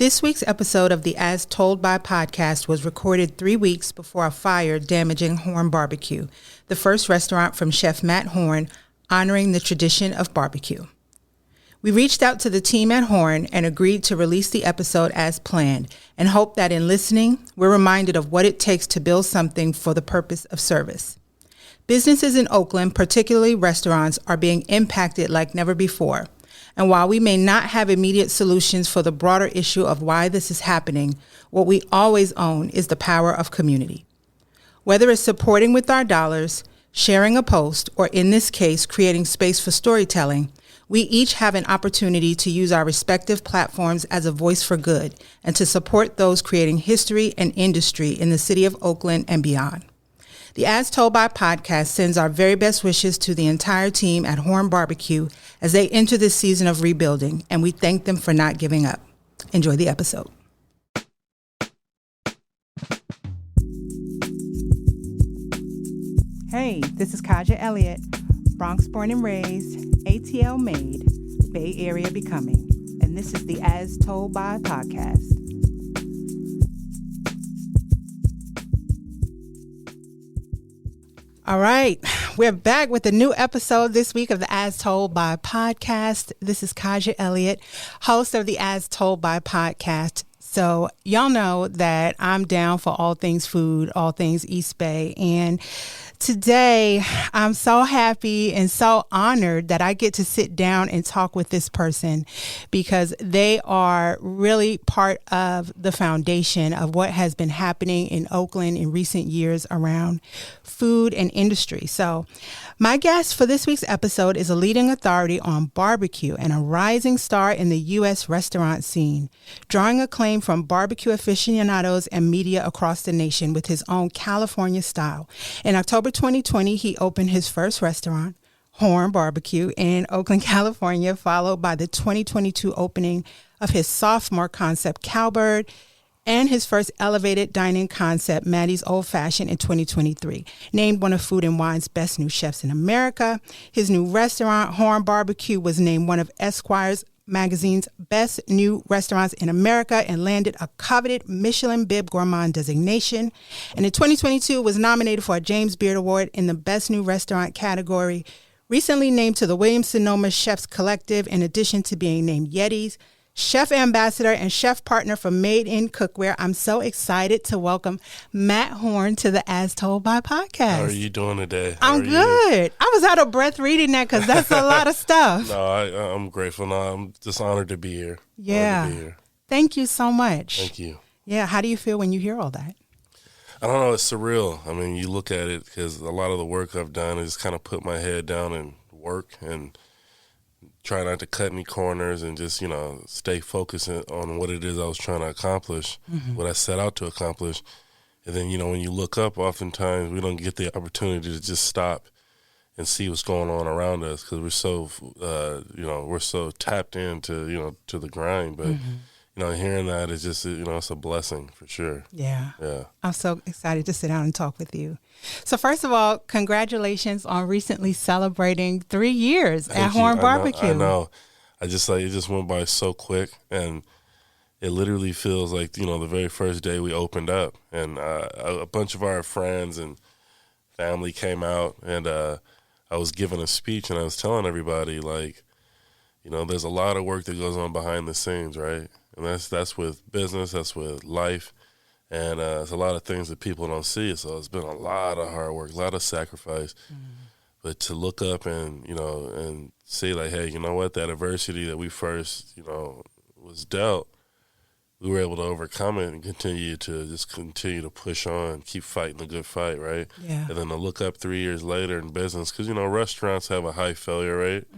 This week's episode of the As Told By podcast was recorded 3 weeks before a fire damaging Horn Barbecue, the first restaurant from Chef Matt Horn, honoring the tradition of barbecue. We reached out to the team at Horn and agreed to release the episode as planned and hope that in listening, we're reminded of what it takes to build something for the purpose of service. Businesses in Oakland, particularly restaurants, are being impacted like never before. And while we may not have immediate solutions for the broader issue of why this is happening, what we always own is the power of community. Whether it's supporting with our dollars, sharing a post, or in this case, creating space for storytelling, we each have an opportunity to use our respective platforms as a voice for good and to support those creating history and industry in the city of Oakland and beyond. The As Told By podcast sends our very best wishes to the entire team at Horn Barbecue as they enter this season of rebuilding, and we thank them for not giving up. Enjoy the episode. Hey, this is Kahja Elliott, Bronx born and raised, ATL made, Bay Area becoming, and this is the As Told By podcast. All right, we're back with a new episode this week of the As Told By podcast. This is Kahja Elliott, host of the As Told By podcast. So y'all know that I'm down for all things food, all things East Bay. And today I'm so happy and so honored that I get to sit down and talk with this person because they are really part of the foundation of what has been happening in Oakland in recent years around food and industry. So my guest for this week's episode is a leading authority on barbecue and a rising star in the U.S. restaurant scene, drawing acclaim from barbecue aficionados and media across the nation with his own California style. In October 2020, he opened his first restaurant, Horn Barbecue, in Oakland, California, followed by the 2022 opening of his sophomore concept, Kowbird, and his first elevated dining concept, Matty's Old Fashioned, in 2023. Named one of Food and Wine's best new chefs in America, his new restaurant, Horn Barbecue, was named one of Esquire's magazine's best new restaurants in America and landed a coveted Michelin Bib Gourmand designation. And in 2022 was nominated for a James Beard Award in the best new restaurant category. Recently named to the Williams-Sonoma Chefs Collective, in addition to being named Yeti's Chef Ambassador and Chef Partner for Made in Cookware. I'm so excited to welcome Matt Horn to the As Told By podcast. How are you doing today? I'm good. I was out of breath reading that because that's a lot of stuff. No, I'm grateful. No, I'm just honored to be here. Yeah. Thank you so much. Thank you. Yeah. How do you feel when you hear all that? I don't know. It's surreal. I mean, you look at it because a lot of the work I've done is kind of put my head down and work and try not to cut any corners and just, stay focused on what it is I was trying to accomplish, what I set out to accomplish. And then, when you look up, oftentimes we don't get the opportunity to just stop and see what's going on around us because we're so, we're so tapped into, to the grind. But, hearing that is just, it's a blessing for sure. Yeah. I'm so excited to sit down and talk with you. So first of all, congratulations on recently celebrating 3 years at Horn Barbecue. I know. It just went by so quick, and it literally feels like, the very first day we opened up, and a bunch of our friends and family came out, and I was giving a speech, and I was telling everybody, there's a lot of work that goes on behind the scenes, right? And that's with business, that's with life. And it's a lot of things that people don't see. So it's been a lot of hard work, a lot of sacrifice. But to look up and, and see hey, you know what, that adversity that we first, was dealt, we were able to overcome it and continue to push on, keep fighting the good fight, right? Yeah. And then to look up 3 years later in business, because, restaurants have a high failure rate.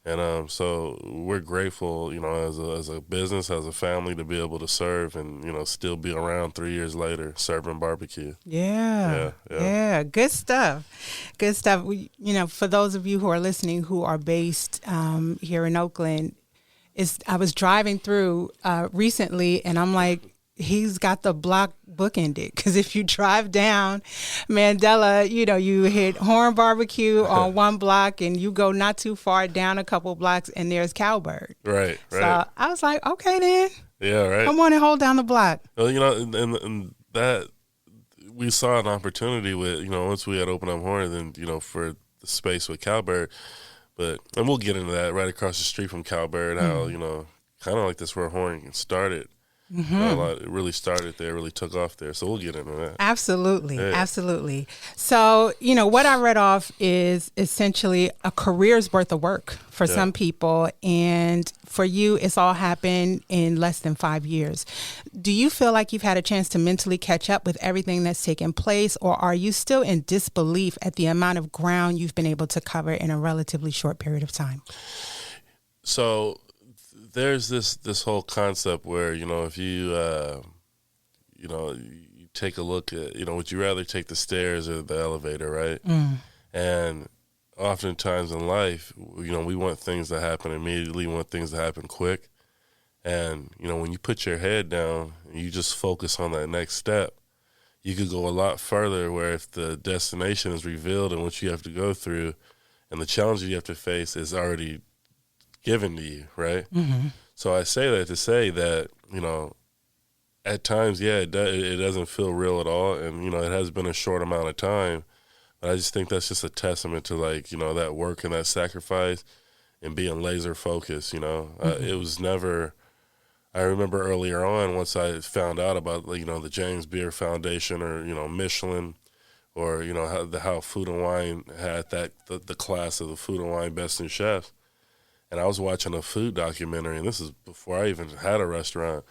And so we're grateful, as a business, as a family, to be able to serve and, still be around 3 years later serving barbecue. Yeah. Good stuff. For those of you who are listening who are based here in Oakland, I was driving through recently, and I'm like, he's got the block bookended. Because if you drive down Mandela, you hit Horn Barbecue on one block, and you go not too far down a couple blocks, and there's Kowbird. Right. So I was like, okay then. Yeah, right. Come on and hold down the block. Well, and that we saw an opportunity with, once we had opened up Horn, then, for the space with Kowbird. And we'll get into that right across the street from Kowbird, how, kind of like this where Horn started. It really started there, really took off there. So we'll get into that. Absolutely. Yeah. Absolutely. So, what I read off is essentially a career's worth of work for some people. And for you, it's all happened in less than 5 years. Do you feel like you've had a chance to mentally catch up with everything that's taken place, or are you still in disbelief at the amount of ground you've been able to cover in a relatively short period of time? So there's this whole concept where, if you, you take a look at, would you rather take the stairs or the elevator, right? And oftentimes in life, we want things to happen immediately, we want things to happen quick. And, when you put your head down and you just focus on that next step, you could go a lot further, where if the destination is revealed and what you have to go through and the challenges you have to face is already given to you, right? So I say that to say that, at times, it doesn't feel real at all. And, it has been a short amount of time. But I just think that's just a testament to, that work and that sacrifice and being laser focused, It was never, I remember earlier on, once I found out about, the James Beard Foundation or, Michelin, or, how Food and Wine had the class of the Food and Wine Best in Chefs. And I was watching a food documentary, and this is before I even had a restaurant.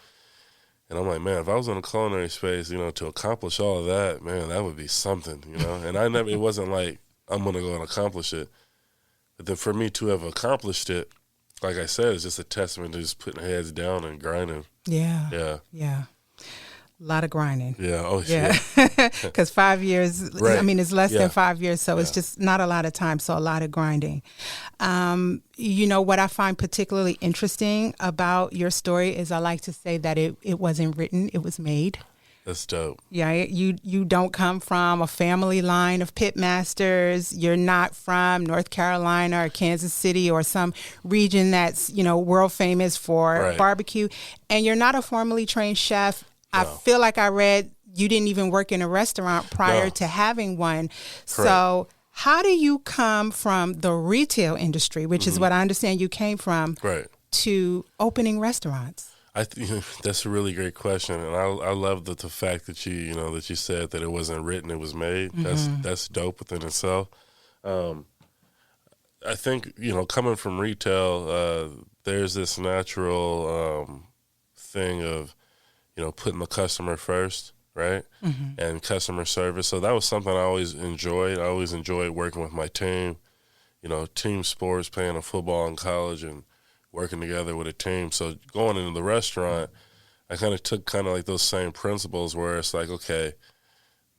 And I'm like, man, if I was in a culinary space, to accomplish all of that, man, that would be something, And it wasn't like I'm going to go and accomplish it. But then for me to have accomplished it, like I said, it's just a testament to just putting heads down and grinding. Yeah. A lot of grinding. Yeah. Oh, yeah. Because 5 years, right. It's less than 5 years, so it's just not a lot of time, so a lot of grinding. What I find particularly interesting about your story is I like to say that it wasn't written, it was made. That's dope. Yeah, you don't come from a family line of pit masters. You're not from North Carolina or Kansas City or some region that's, world famous for barbecue. And you're not a formally trained chef. No. I feel like I read you didn't even work in a restaurant prior to having one. Correct. So how do you come from the retail industry, which is what I understand you came from, to opening restaurants? I think that's a really great question, and I love the fact that you said that it wasn't written, it was made. That's dope within itself. I think coming from retail, there's this natural thing of putting the customer first, right? And customer service. So that was something I always enjoyed. I always enjoyed working with my team. Team sports, playing a football in college, and working together with a team. So going into the restaurant, I kind of took like those same principles where it's like, okay,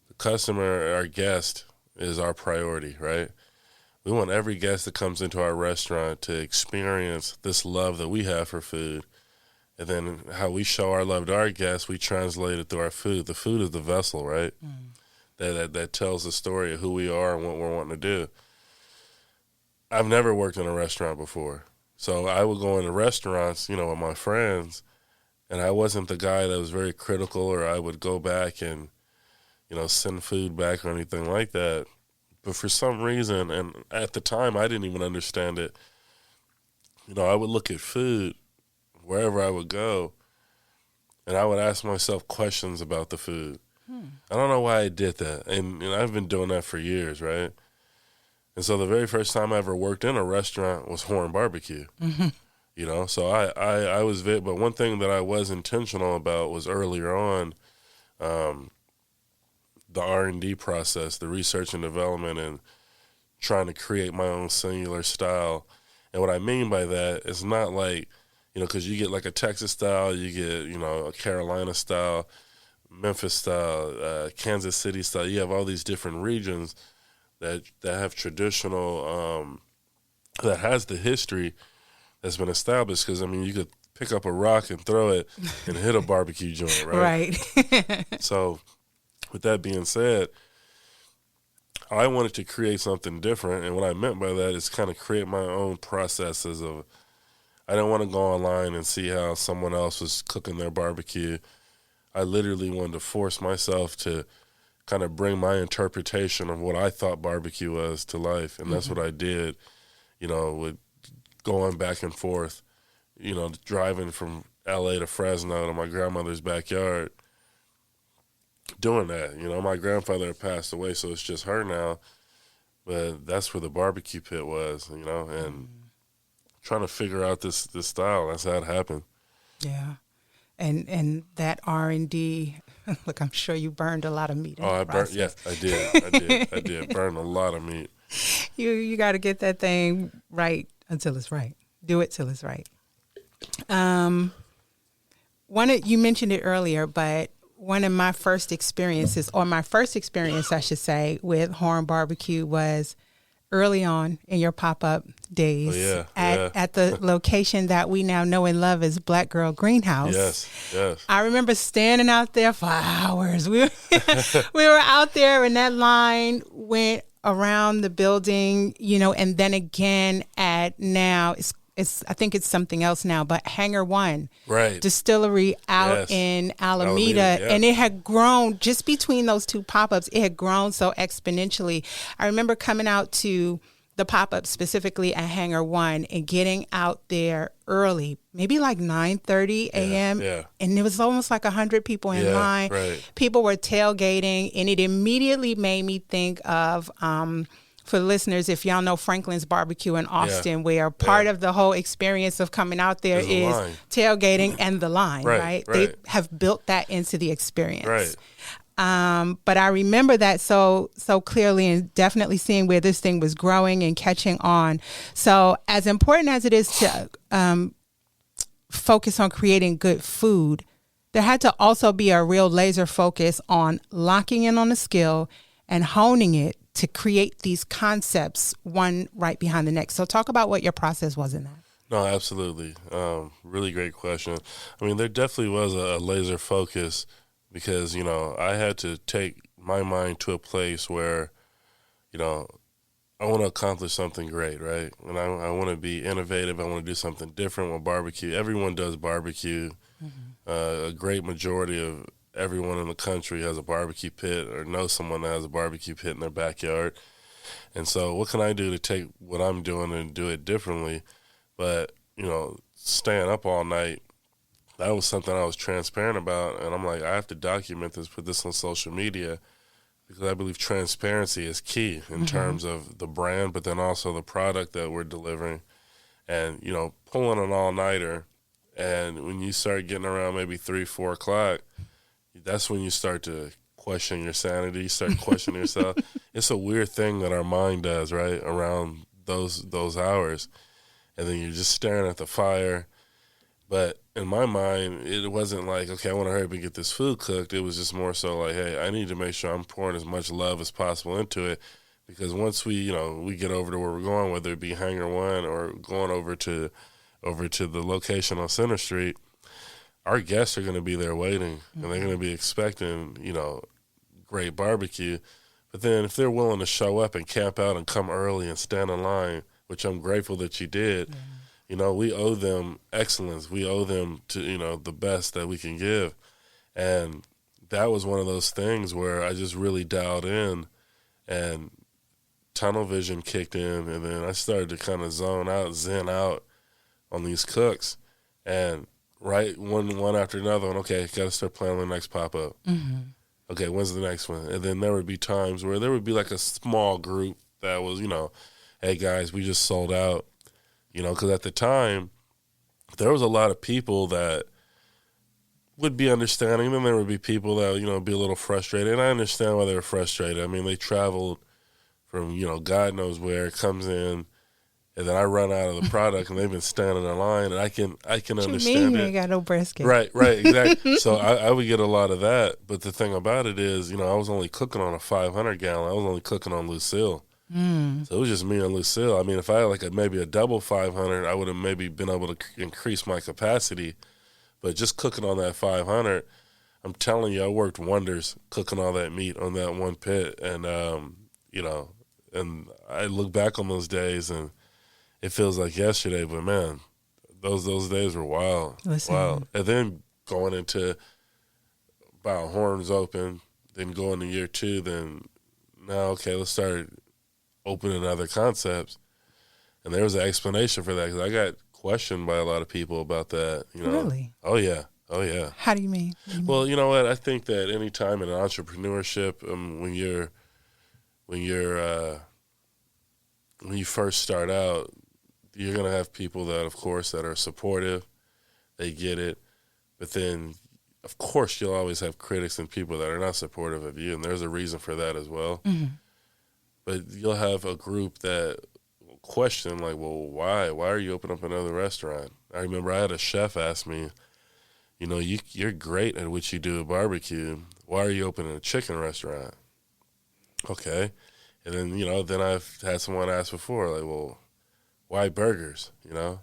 the customer, our guest, is our priority, right? We want every guest that comes into our restaurant to experience this love that we have for food. And then how we show our love to our guests, we translate it through our food. The food is the vessel, right? That tells the story of who we are and what we're wanting to do. I've never worked in a restaurant before. So I would go into restaurants, with my friends, and I wasn't the guy that was very critical, or I would go back and, send food back or anything like that. But for some reason, and at the time I didn't even understand it, I would look at food wherever I would go, and I would ask myself questions about the food. I don't know why I did that, and I've been doing that for years, right? And so the very first time I ever worked in a restaurant was Horn Barbecue, So I was but one thing that I was intentional about was earlier on, the R&D process, the research and development, and trying to create my own singular style. And what I mean by that is not like, because you get like a Texas style, you get, a Carolina style, Memphis style, Kansas City style. You have all these different regions that have traditional, that has the history that's been established. Because, you could pick up a rock and throw it and hit a barbecue joint, right? Right. So with that being said, I wanted to create something different. And what I meant by that is kind of create my own processes of I didn't want to go online and see how someone else was cooking their barbecue. I literally wanted to force myself to kind of bring my interpretation of what I thought barbecue was to life. And that's what I did, with going back and forth, driving from LA to Fresno to my grandmother's backyard, doing that. My grandfather had passed away, so it's just her now. But that's where the barbecue pit was, and trying to figure out this style. That's how it happened. Yeah. And that R&D, look, I'm sure you burned a lot of meat. I did burn a lot of meat. You got to get that thing right until it's right. Do it till it's right. You mentioned it earlier, but one of my first experiences, I should say, with Horn Barbecue was early on in your pop-up days at the location that we now know and love as Black Girl Greenhouse. Yes. I remember standing out there for hours. We were out there, and that line went around the building, and then again at now it's I think it's something else now, but Hangar One Distillery out in Alameda, and it had grown just between those two pop-ups. It had grown so exponentially. I remember coming out to the pop-up specifically at Hangar One and getting out there early, maybe like 9:30 a.m. And it was almost like 100 people in line. Right. People were tailgating, and it immediately made me think of for the listeners, if y'all know Franklin's Barbecue in Austin, where part of the whole experience of coming out there is tailgating and the line, right? They have built that into the experience. Right. But I remember that so clearly, and definitely seeing where this thing was growing and catching on. So as important as it is to focus on creating good food, there had to also be a real laser focus on locking in on the skill and honing it to create these concepts, one right behind the next. So talk about what your process was in that. No, absolutely. Really great question. I mean, there definitely was a laser focus because, I had to take my mind to a place where, I want to accomplish something great, right? And I want to be innovative. I want to do something different with barbecue. Everyone does barbecue. A great majority of everyone in the country has a barbecue pit or knows someone that has a barbecue pit in their backyard. And so what can I do to take what I'm doing and do it differently? But, staying up all night, that was something I was transparent about. And I'm like, I have to document this, put this on social media, because I believe transparency is key in terms of the brand, but then also the product that we're delivering. And, pulling an all-nighter, and when you start getting around maybe 3, 4 o'clock, that's when you start to question your sanity, you start questioning yourself. It's a weird thing that our mind does, right, around those hours. And then you're just staring at the fire. But in my mind, it wasn't like, okay, I want to hurry up and get this food cooked. It was just more so like, hey, I need to make sure I'm pouring as much love as possible into it. Because once we get over to where we're going, whether it be Hangar One or going over to the location on Center Street, our guests are going to be there waiting, and they're going to be expecting, great barbecue. But then if they're willing to show up and camp out and come early and stand in line, which I'm grateful that you did, we owe them excellence. We owe them to, the best that we can give. And that was one of those things where I just really dialed in, and tunnel vision kicked in, and then I started to kind of zen out on these cooks. And right, one after another one, okay, got to start planning the next pop-up. Okay, when's the next one? And then there would be times where there would be like a small group that was, hey, guys, we just sold out. Because at the time, there was a lot of people that would be understanding. Then there would be people that, be a little frustrated. And I understand why they were frustrated. I mean, they traveled from, God knows where, comes in, and then I run out of the product, and they've been standing in line, and I can understand it. You ain't got no brisket. Right, exactly. So I would get a lot of that. But the thing about it is, I was only cooking on a 500-gallon. I was only cooking on Lucille. So it was just me and Lucille. I mean, if I had like maybe a double 500, I would have maybe been able to increase my capacity. But just cooking on that 500, I'm telling you, I worked wonders cooking all that meat on that one pit. And, and I look back on those days, and it feels like yesterday, but man, those days were wild. Listen. Wild. And then going into about Horns open, then going to year 2, then now, okay, let's start opening other concepts. And there was an explanation for that because I got questioned by a lot of people about that. Really? Oh, yeah. Oh, yeah. How do you mean? Well, you know what? I think that any time in entrepreneurship, when you first start out, you're going to have people that, of course, that are supportive. They get it. But then, of course, you'll always have critics and people that are not supportive of you, and there's a reason for that as well. Mm-hmm. But you'll have a group that will question, like, well, why? Why are you opening up another restaurant? I remember I had a chef ask me, you're great at what you do at barbecue. Why are you opening a chicken restaurant? Okay. And then, then I've had someone ask before, like, well, why burgers, Well,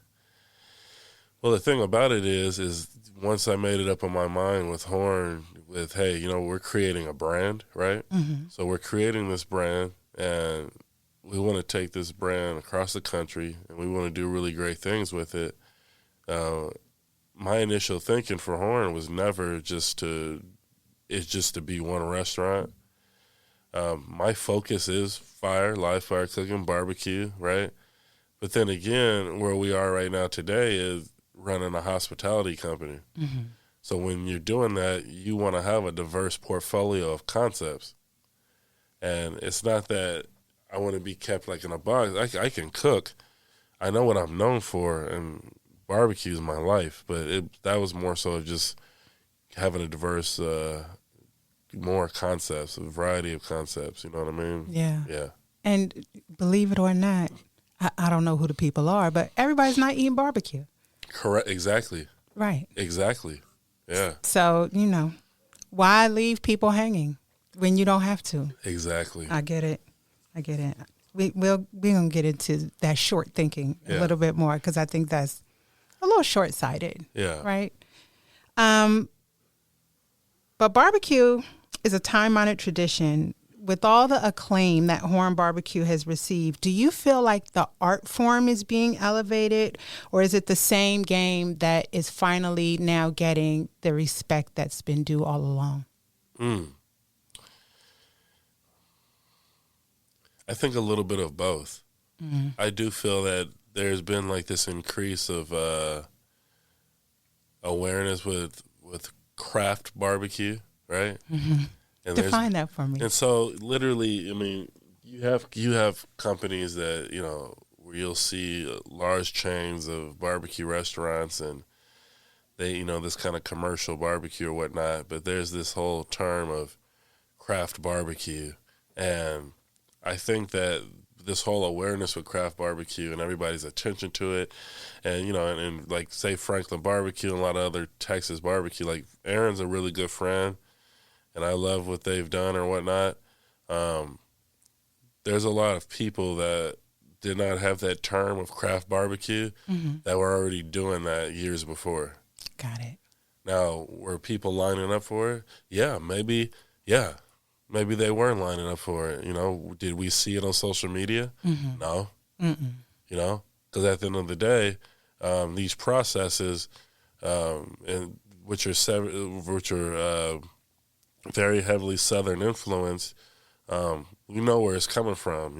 the thing about it is once I made it up in my mind with Horn, with, hey, we're creating a brand, right? Mm-hmm. So we're creating this brand, and we want to take this brand across the country, and we want to do really great things with it. My initial thinking for Horn was never just to be one restaurant. My focus is live fire cooking, barbecue, right? But then again, where we are right now today is running a hospitality company. Mm-hmm. So when you're doing that, you want to have a diverse portfolio of concepts. And it's not that I want to be kept like in a box. I can cook. I know what I'm known for, and barbecue is my life. But that was more so just having a diverse, more concepts, a variety of concepts. You know what I mean? Yeah. Yeah. And believe it or not, I don't know who the people are, but everybody's not eating barbecue. Correct. Exactly. Right. Exactly. Yeah. So, why leave people hanging when you don't have to? Exactly. I get it. We're going to get into that short thinking a little bit more because I think that's a little short-sighted. Yeah. Right? But barbecue is a time-honored tradition. With all the acclaim that Horn Barbecue has received, do you feel like the art form is being elevated, or is it the same game that is finally now getting the respect that's been due all along? I think a little bit of both. Mm-hmm. I do feel that there's been like this increase of awareness with craft barbecue, right? Mm-hmm. And define that for me. And so, literally, I mean, you have companies that where you'll see large chains of barbecue restaurants, and they this kind of commercial barbecue or whatnot. But there's this whole term of craft barbecue, and I think that this whole awareness with craft barbecue and everybody's attention to it, and and like say Franklin Barbecue and a lot of other Texas barbecue, like Aaron's a really good friend. And I love what they've done or whatnot. There's a lot of people that did not have that term of craft barbecue that were already doing that years before. Got it. Now, were people lining up for it? Yeah, maybe. Yeah, maybe they weren't lining up for it. Did we see it on social media? Mm-hmm. No. Mm-mm. Because at the end of the day, these processes, and which are very heavily Southern influence, we know where it's coming from,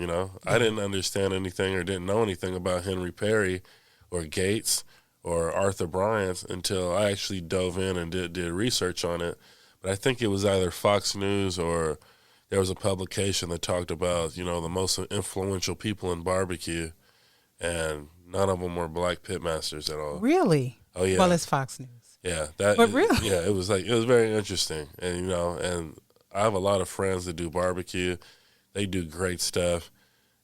I didn't understand anything or didn't know anything about Henry Perry or Gates or Arthur Bryant until I actually dove in and did research on it. But I think it was either Fox News or there was a publication that talked about, the most influential people in barbecue, and none of them were black pitmasters at all. Really? Oh, yeah. Well, it's Fox News. Yeah, but really, yeah, it was very interesting, and and I have a lot of friends that do barbecue. They do great stuff,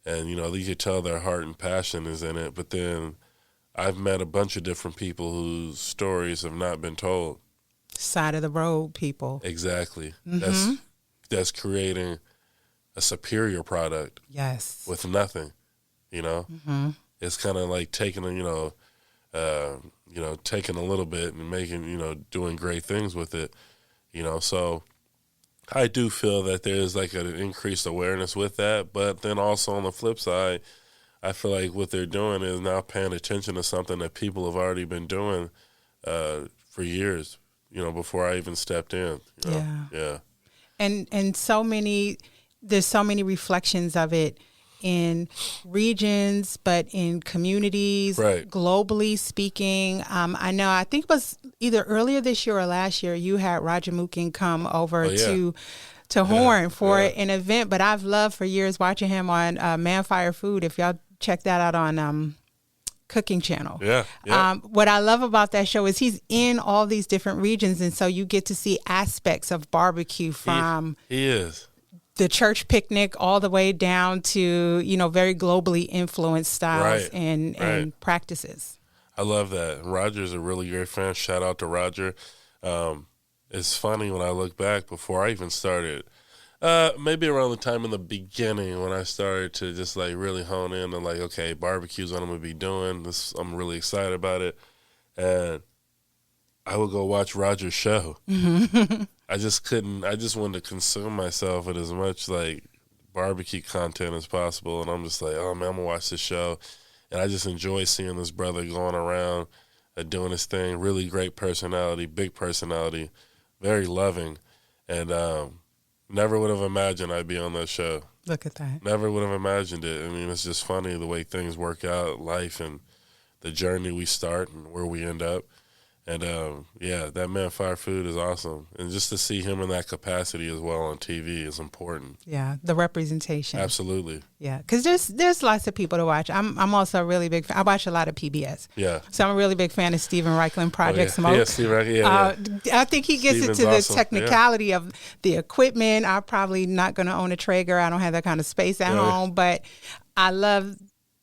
and you could tell their heart and passion is in it. But then I've met a bunch of different people whose stories have not been told. Side of the road people. Exactly. Mm-hmm. That's creating a superior product. Yes. With nothing, Mm-hmm. It's kind of like taking taking a little bit and making, doing great things with it, So I do feel that there's like an increased awareness with that. But then also on the flip side, I feel like what they're doing is now paying attention to something that people have already been doing for years, before I even stepped in. Yeah. And there's so many reflections of it in regions, but in communities, Right. globally speaking. I think it was either earlier this year or last year, you had Roger Mookin come over to Horn for an event, but I've loved for years watching him on Man Fire Food. If y'all check that out on Cooking Channel. Yeah. What I love about that show is he's in all these different regions, and so you get to see aspects of barbecue from he is the church picnic all the way down to very globally influenced styles and practices. I love that. Roger's a really great fan. Shout out to Roger. It's funny when I look back before I even started. Maybe around the time in the beginning when I started to just like really hone in on like, okay, barbecue's what I'm gonna be doing. I'm really excited about it, and I would go watch Roger's show. I just wanted to consume myself with as much like barbecue content as possible, and I'm just like, oh man, I'm gonna watch this show, and I just enjoy seeing this brother going around doing his thing. Really great personality, big personality, very loving, and never would have imagined I'd be on that show. Look at that. Never would have imagined it. I mean, it's just funny the way things work out, life, and the journey we start and where we end up. And, that Man Fire Food is awesome. And just to see him in that capacity as well on TV is important. Yeah, the representation. Absolutely. Yeah, because there's lots of people to watch. I'm also a really big fan. I watch a lot of PBS. Yeah. So I'm a really big fan of Stephen Reichlin, Project Smoke. Yeah, Stephen Reichlin, I think he gets Stephen's into the awesome. technicality of the equipment. I'm probably not going to own a Traeger. I don't have that kind of space at home. But I love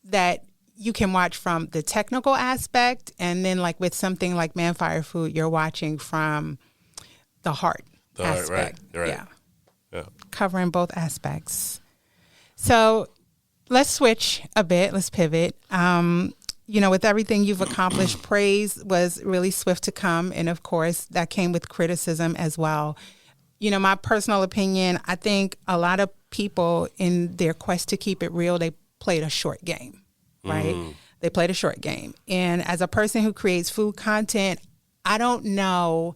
that you can watch from the technical aspect, and then like with something like Man Fire Food, you're watching from the heart aspect. Right. Yeah. Covering both aspects. So let's switch a bit. Let's pivot. With everything you've accomplished, praise was really swift to come. And of course, that came with criticism as well. My personal opinion, I think a lot of people in their quest to keep it real, they played a short game. Right? They played a short game. And as a person who creates food content, I don't know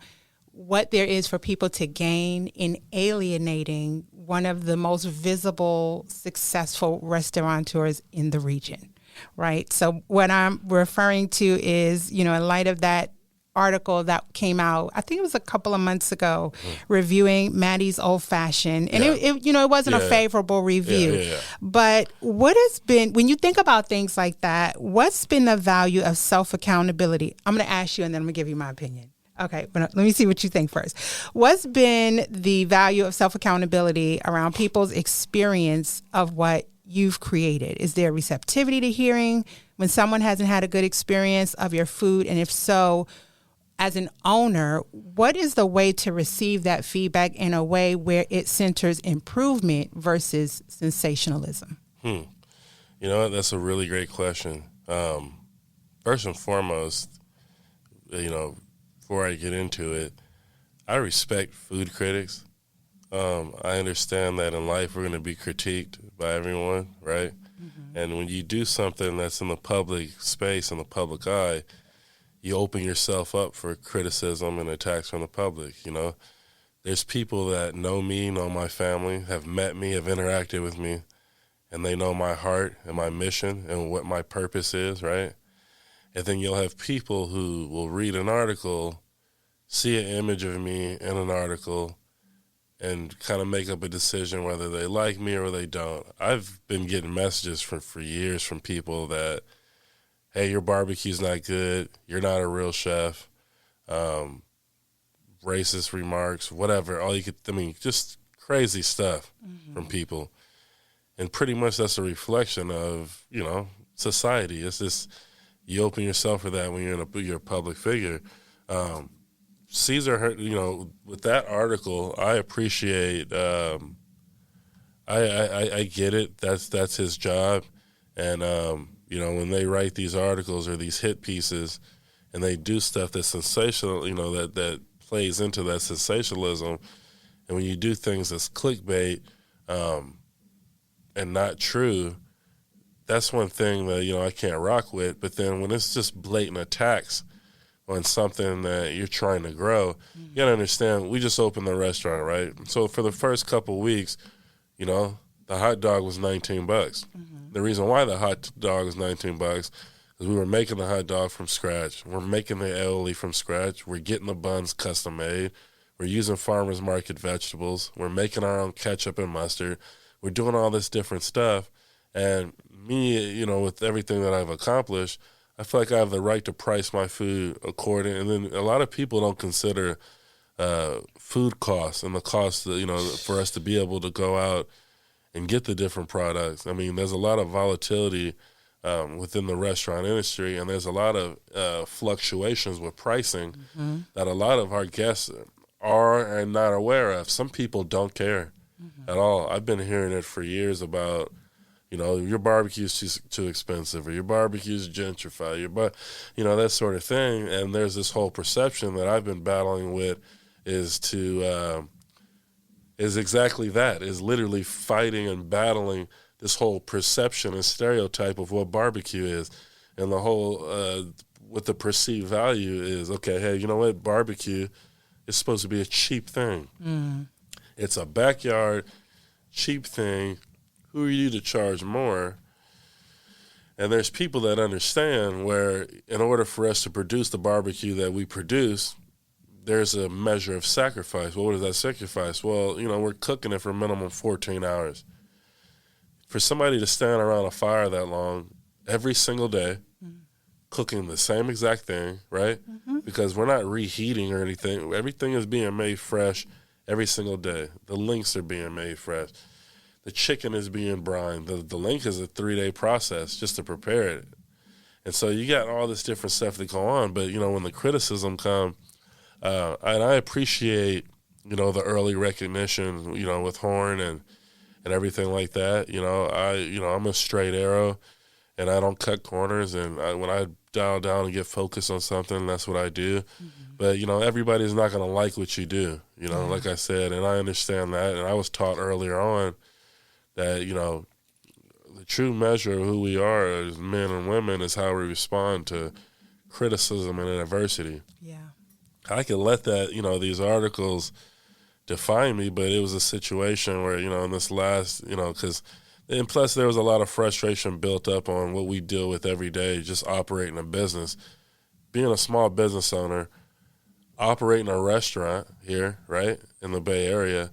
what there is for people to gain in alienating one of the most visible, successful restaurateurs in the region. Right? So what I'm referring to is, in light of that article that came out, I think it was a couple of months ago, reviewing Matty's Old Fashioned. And it wasn't a favorable review. Yeah. But what has been, when you think about things like that, what's been the value of self-accountability? I'm going to ask you and then I'm going to give you my opinion. Okay, let me see what you think first. What's been the value of self-accountability around people's experience of what you've created? Is there receptivity to hearing when someone hasn't had a good experience of your food? And if so, as an owner, what is the way to receive that feedback in a way where it centers improvement versus sensationalism? That's a really great question. First and foremost, before I get into it, I respect food critics. I understand that in life we're going to be critiqued by everyone, right? And when you do something that's in the public space, in the public eye, you open yourself up for criticism and attacks from the public. There's people that know me, know my family, have met me, have interacted with me, and they know my heart and my mission and what my purpose is, right? And then you'll have people who will read an article, see an image of me in an article, and kind of make up a decision whether they like me or they don't. I've been getting messages for years from people that, hey, your barbecue's not good, you're not a real chef, racist remarks, whatever, just crazy stuff from people. And pretty much that's a reflection of, society. It's just, you open yourself for that when you're a public figure. Caesar, with that article, I appreciate, I get it, that's his job. And, when they write these articles or these hit pieces and they do stuff that's sensational, that plays into that sensationalism, and when you do things that's clickbait and not true, that's one thing that, I can't rock with. But then when it's just blatant attacks on something that you're trying to grow, you got to understand, we just opened the restaurant, right? So for the first couple of weeks, the hot dog was $19. The reason why the hot dog was $19 is we were making the hot dog from scratch. We're making the aioli from scratch. We're getting the buns custom made. We're using farmers market vegetables. We're making our own ketchup and mustard. We're doing all this different stuff. And me, with everything that I've accomplished, I feel like I have the right to price my food according. And then a lot of people don't consider food costs and the cost, for us to be able to go out and get the different products. I mean, there's a lot of volatility within the restaurant industry, and there's a lot of fluctuations with pricing that a lot of our guests are and not aware of. Some people don't care at all. I've been hearing it for years about, your barbecue's too expensive, or your barbecue's gentrified, that sort of thing. And there's this whole perception that I've been battling with is exactly that, is literally fighting and battling this whole perception and stereotype of what barbecue is. And the whole, what the perceived value is, okay, hey, you know what, barbecue is supposed to be a cheap thing. It's a backyard, cheap thing. Who are you to charge more? And there's people that understand where in order for us to produce the barbecue that we produce, there's a measure of sacrifice. Well, what is that sacrifice? Well, we're cooking it for a minimum 14 hours. For somebody to stand around a fire that long every single day, cooking the same exact thing, right? Because we're not reheating or anything. Everything is being made fresh every single day. The links are being made fresh. The chicken is being brined. The link is a 3-day process just to prepare it. And so you got all this different stuff that go on. But, when the criticism comes, and I appreciate, the early recognition, with Horn and everything like that. I'm a straight arrow, and I don't cut corners. And when I dial down and get focused on something, that's what I do. But, everybody's not going to like what you do, like I said, and I understand that. And I was taught earlier on that, the true measure of who we are as men and women is how we respond to criticism and adversity. Yeah. I could let that, these articles define me, but it was a situation where, in this last, and plus there was a lot of frustration built up on what we deal with every day, just operating a business. Being a small business owner, operating a restaurant here, right, in the Bay Area,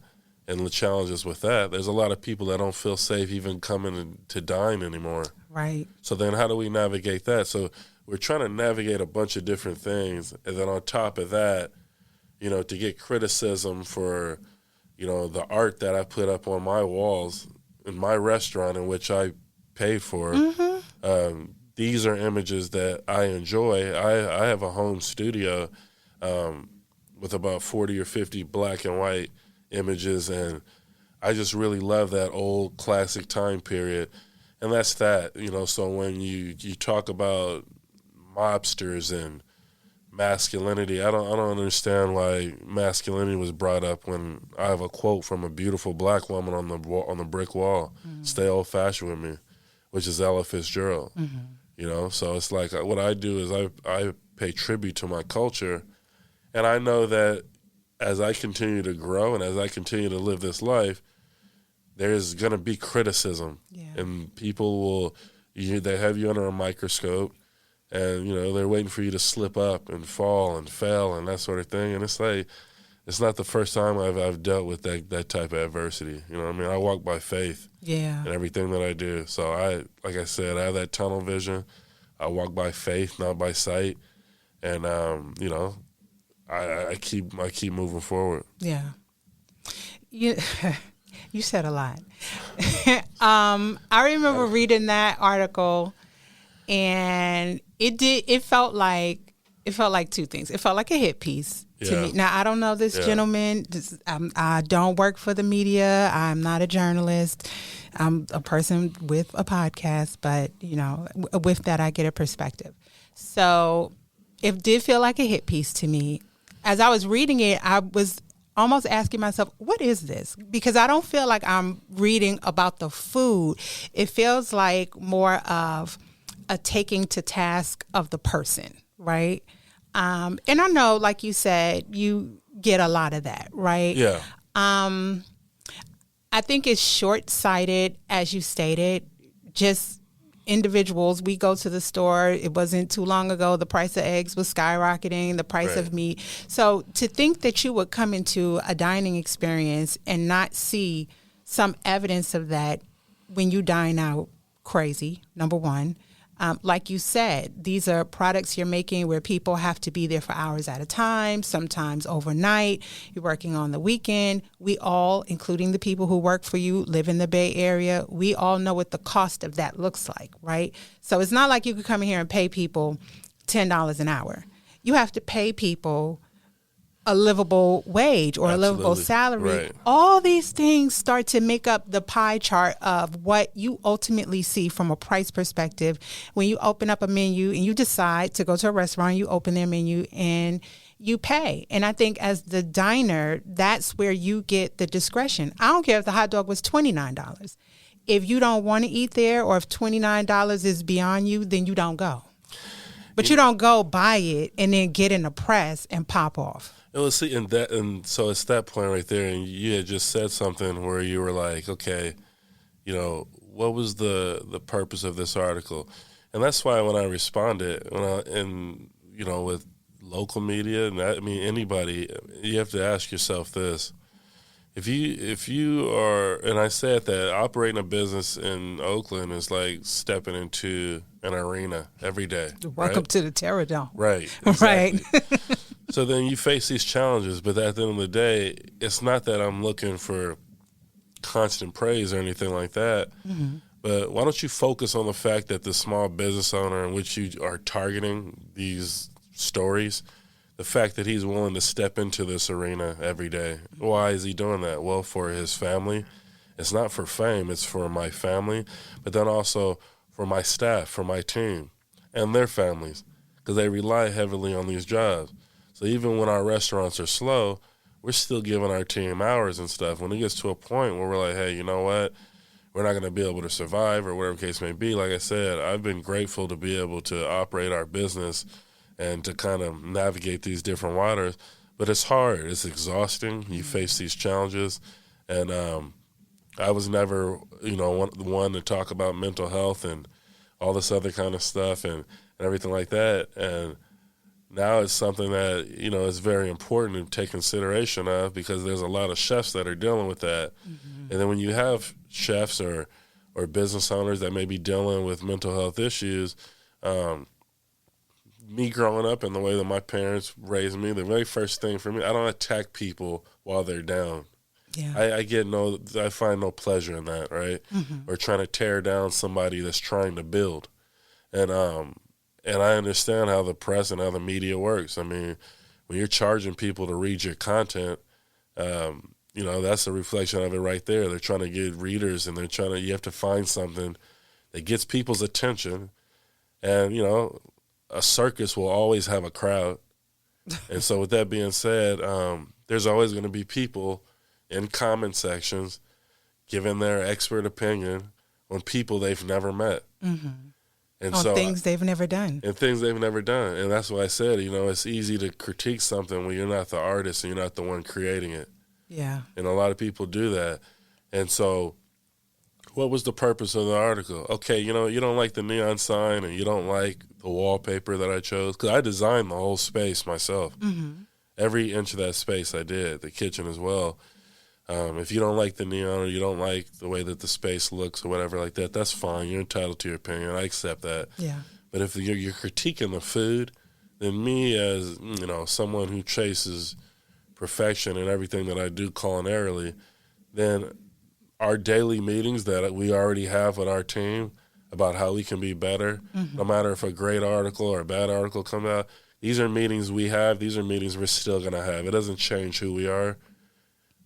and the challenges with that, there's a lot of people that don't feel safe even coming to dine anymore. Right. So then how do we navigate that? So we're trying to navigate a bunch of different things. And then on top of that, to get criticism for, the art that I put up on my walls in my restaurant in which I paid for. These are images that I enjoy. I have a home studio with about 40 or 50 black and white images, and I just really love that old classic time period. And that's that, so when you talk about mobsters and masculinity, I don't understand why masculinity was brought up when I have a quote from a beautiful black woman on the brick wall, "Stay old fashioned with me," which is Ella Fitzgerald. So it's like what I do is I pay tribute to my culture, and I know that as I continue to grow and as I continue to live this life, there's going to be criticism, and people they have you under a microscope, and they're waiting for you to slip up and fall and fail and that sort of thing. And it's like, it's not the first time I've dealt with that type of adversity. I walk by faith, in everything that I do. So like I said, I have that tunnel vision. I walk by faith, not by sight, and I keep moving forward. Yeah. You said a lot. I remember reading that article, and it felt like two things. It felt like a hit piece to me. Now, I don't know this gentleman. I don't work for the media. I'm not a journalist. I'm a person with a podcast, but with that, I get a perspective. So it did feel like a hit piece to me. As I was reading it, I was almost asking myself, what is this? Because I don't feel like I'm reading about the food. It feels like more of a taking to task of the person, right? And I know, like you said, you get a lot of that, right? Yeah. I think it's short-sighted, as you stated. Just individuals, we go to the store. It wasn't too long ago. The price of eggs was skyrocketing, the price of meat. So to think that you would come into a dining experience and not see some evidence of that when you dine out, crazy, number one. Like you said, these are products you're making where people have to be there for hours at a time, sometimes overnight. You're working on the weekend. We all, including the people who work for you, live in the Bay Area. We all know what the cost of that looks like, right? So it's not like you could come in here and pay people $10 an hour. You have to pay people a livable wage or a livable salary. Right. All these things start to make up the pie chart of what you ultimately see from a price perspective when you open up a menu and you decide to go to a restaurant, you open their menu and you pay. And I think as the diner, that's where you get the discretion. I don't care if the hot dog was $29. If you don't want to eat there or if $29 is beyond you, then you don't go. But you don't go buy it and then get in the press and pop off. Well, see, and so it's that point right there, and you had just said something where you were like, okay, what was the purpose of this article? And that's why when I responded, with local media, and anybody, you have to ask yourself this: if you are, and I said that operating a business in Oakland is like stepping into an arena every day. Welcome to the Terror Dome. Right. Exactly. Right. So then you face these challenges, but at the end of the day, it's not that I'm looking for constant praise or anything like that. Mm-hmm. But why don't you focus on the fact that the small business owner in which you are targeting these stories, the fact that he's willing to step into this arena every day. Why is he doing that? Well, for his family. It's not for fame. It's for my family, but then also for my staff, for my team, and their families, because they rely heavily on these jobs. So even when our restaurants are slow, we're still giving our team hours and stuff. When it gets to a point where we're like, hey, you know what? We're not going to be able to survive or whatever the case may be. Like I said, I've been grateful to be able to operate our business and to kind of navigate these different waters. But it's hard. It's exhausting. You face these challenges. And I was never, one to talk about mental health and all this other kind of stuff and everything like that. And now it's something that, is very important to take consideration of because there's a lot of chefs that are dealing with that. Mm-hmm. And then when you have chefs or business owners that may be dealing with mental health issues, me growing up and the way that my parents raised me, the very first thing for me, I don't attack people while they're down. Yeah. I find no pleasure in that, right? Mm-hmm. Or trying to tear down somebody that's trying to build. And I understand how the press and how the media works. I mean, when you're charging people to read your content, that's a reflection of it right there. They're trying to get readers and you have to find something that gets people's attention. And, a circus will always have a crowd. And so with that being said, there's always going to be people in comment sections giving their expert opinion on people they've never met. Mm-hmm. And things they've never done. And things they've never done. And that's why I said, it's easy to critique something when you're not the artist and you're not the one creating it. Yeah. And a lot of people do that. And so what was the purpose of the article? Okay, you don't like the neon sign and you don't like the wallpaper that I chose. Because I designed the whole space myself. Mm-hmm. Every inch of that space I did, the kitchen as well. If you don't like the neon or you don't like the way that the space looks or whatever like that, that's fine. You're entitled to your opinion. I accept that. Yeah. But if you're critiquing the food, then me as, someone who chases perfection in everything that I do culinarily, then our daily meetings that we already have with our team about how we can be better, mm-hmm. no matter if a great article or a bad article come out, these are meetings we have. These are meetings we're still going to have. It doesn't change who we are.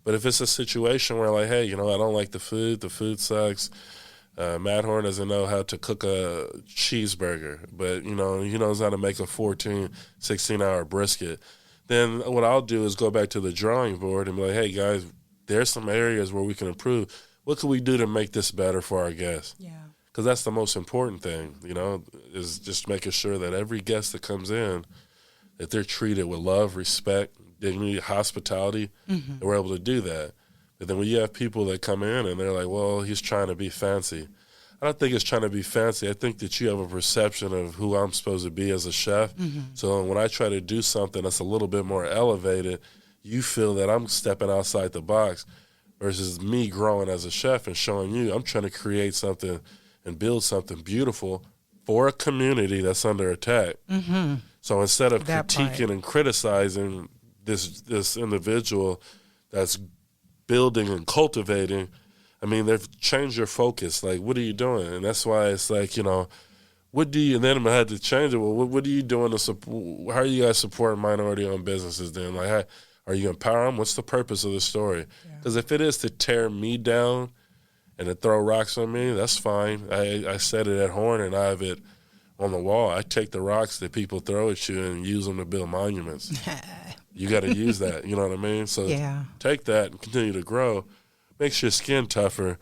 But if it's a situation where, like, hey, I don't like the food sucks, Matt Horn doesn't know how to cook a cheeseburger, but, he knows how to make a 14, 16-hour brisket, then what I'll do is go back to the drawing board and be like, hey, guys, there's some areas where we can improve. What can we do to make this better for our guests? Yeah. Because that's the most important thing, is just making sure that every guest that comes in, that they're treated with love, respect, dignity, hospitality, and we're able to do that. But then when you have people that come in and they're like, well, he's trying to be fancy. I don't think it's trying to be fancy. I think that you have a perception of who I'm supposed to be as a chef. So when I try to do something that's a little bit more elevated, you feel that I'm stepping outside the box versus me growing as a chef and showing you I'm trying to create something and build something beautiful for a community that's under attack. So instead of critiquing and criticizing this individual that's building and cultivating, I mean, they've changed your focus. Like, what are you doing? And that's why it's like, what do you, and then I had to change it. Well, what are you doing to support, how are you guys supporting minority-owned businesses then? Like, how, are you empower them? What's the purpose of the story? Because if it is to tear me down and to throw rocks on me, that's fine. I said it at Horn and I have it on the wall. I take the rocks that people throw at you and use them to build monuments. You got to use that, you know what I mean? So take that and continue to grow. Makes your skin tougher.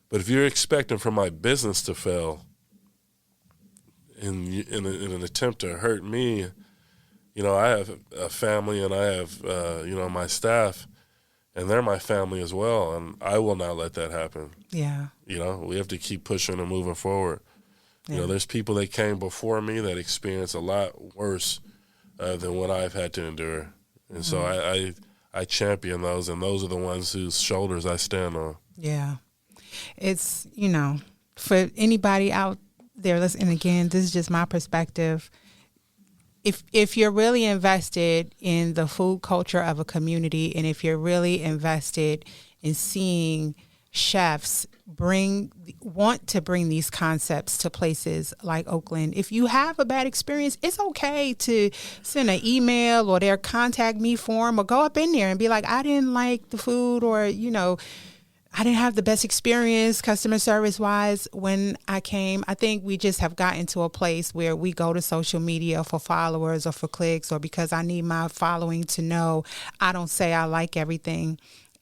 But if you're expecting for my business to fail in an attempt to hurt me, I have a family and I have, my staff, and they're my family as well, and I will not let that happen. Yeah. We have to keep pushing and moving forward. There's people that came before me that experienced a lot worse than what I've had to endure. And so I champion those, and those are the ones whose shoulders I stand on. Yeah. It's, for anybody out there listening, again, this is just my perspective. If you're really invested in the food culture of a community, and if you're really invested in seeing chefs want to bring these concepts to places like Oakland, if you have a bad experience, it's okay to send an email or their contact me form, or go up in there and be like, I didn't like the food, or I didn't have the best experience customer service wise when I came. I think we just have gotten to a place where we go to social media for followers or for clicks, or because I need my following to know. I don't say I like everything.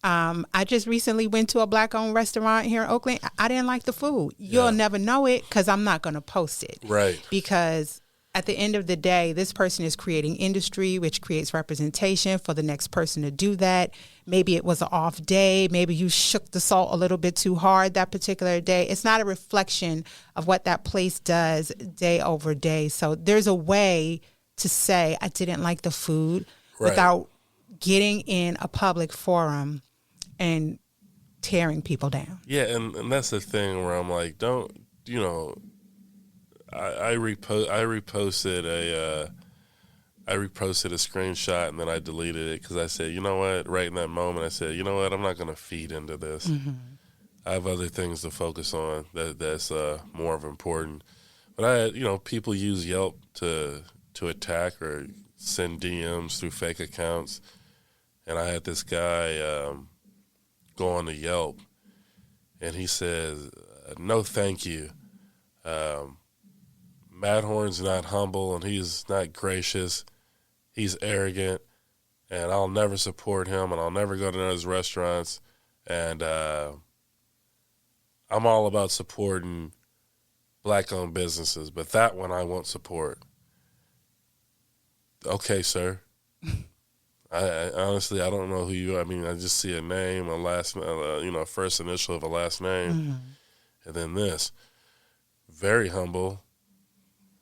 I just recently went to a Black-owned restaurant here in Oakland. I didn't like the food. You'll never know it because I'm not going to post it. Right. Because at the end of the day, this person is creating industry, which creates representation for the next person to do that. Maybe it was an off day. Maybe you shook the salt a little bit too hard that particular day. It's not a reflection of what that place does day over day. So there's a way to say I didn't like the food without getting in a public forum and tearing people down. Yeah, and that's the thing where I'm like, I reposted a screenshot and then I deleted it because I said, you know what? Right in that moment, I said, you know what? I'm not going to feed into this. I have other things to focus on that's more of important. But people use Yelp to attack or send DMs through fake accounts, and I had this guy go on to Yelp, and he says, "No, thank you. Matt Horn's not humble, and he's not gracious. He's arrogant, and I'll never support him, and I'll never go to none of his restaurants. And I'm all about supporting Black-owned businesses, but that one I won't support." Okay, sir. I honestly, I don't know who you are. I mean, I just see a name, a last, first initial of a last name, and then this. Very humble,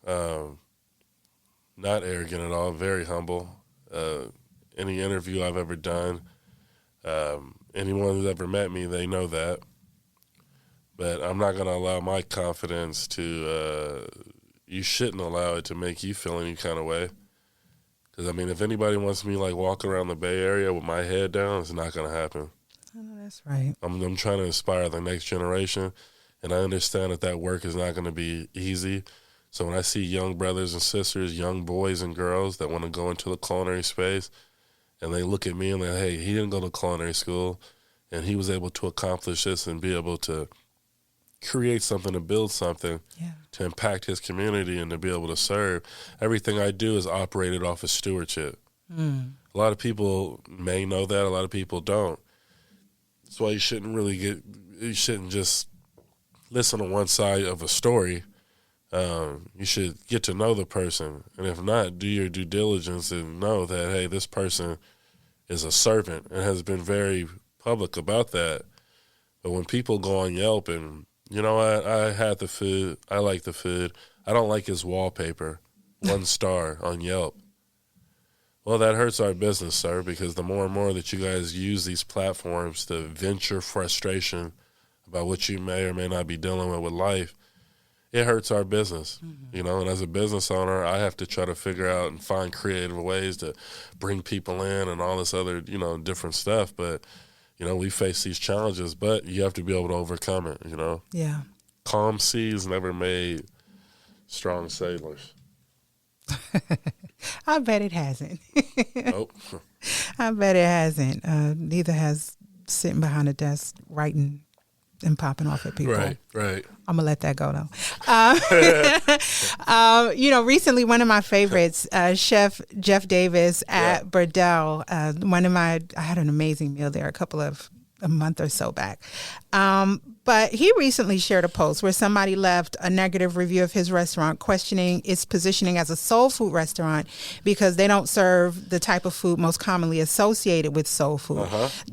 not arrogant at all, very humble. Any interview I've ever done, anyone who's ever met me, they know that. But I'm not going to allow my confidence to, you shouldn't allow it to make you feel any kind of way. Because, I mean, if anybody wants me, walking around the Bay Area with my head down, it's not going to happen. Oh, that's right. I'm trying to inspire the next generation, and I understand that work is not going to be easy. So when I see young brothers and sisters, young boys and girls that want to go into the culinary space, and they look at me and they're, hey, he didn't go to culinary school, and he was able to accomplish this and be able to create something, to build something, to impact his community and to be able to serve. Everything I do is operated off of stewardship. A lot of people may know that. A lot of people don't. That's why you shouldn't just listen to one side of a story. You should get to know the person. And if not, do your due diligence and know that, hey, this person is a servant and has been very public about that. But when people go on Yelp and, you know what, I had the food, I like the food, I don't like his wallpaper, 1 star on Yelp. Well, that hurts our business, sir, because the more and more that you guys use these platforms to vent your frustration about what you may or may not be dealing with life, it hurts our business, you know. And as a business owner, I have to try to figure out and find creative ways to bring people in and all this other, you know, different stuff. But, you know, we face these challenges, but you have to be able to overcome it, you know. Yeah. Calm seas never made strong sailors. I bet it hasn't. Nope. I bet it hasn't. Neither has sitting behind a desk writing and popping off at people. Right. I'm going to let that go, though. You know, recently, one of my favorites, Chef Jeff Davis at Burdell, I had an amazing meal there a month or so back. But he recently shared a post where somebody left a negative review of his restaurant, questioning its positioning as a soul food restaurant because they don't serve the type of food most commonly associated with soul food.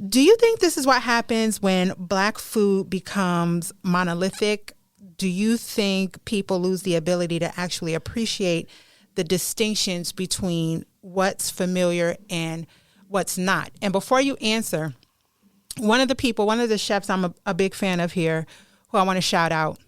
Do you think this is what happens when Black food becomes monolithic? Do you think people lose the ability to actually appreciate the distinctions between what's familiar and what's not? And before you answer, one of the chefs I'm a big fan of here, who I want to shout out.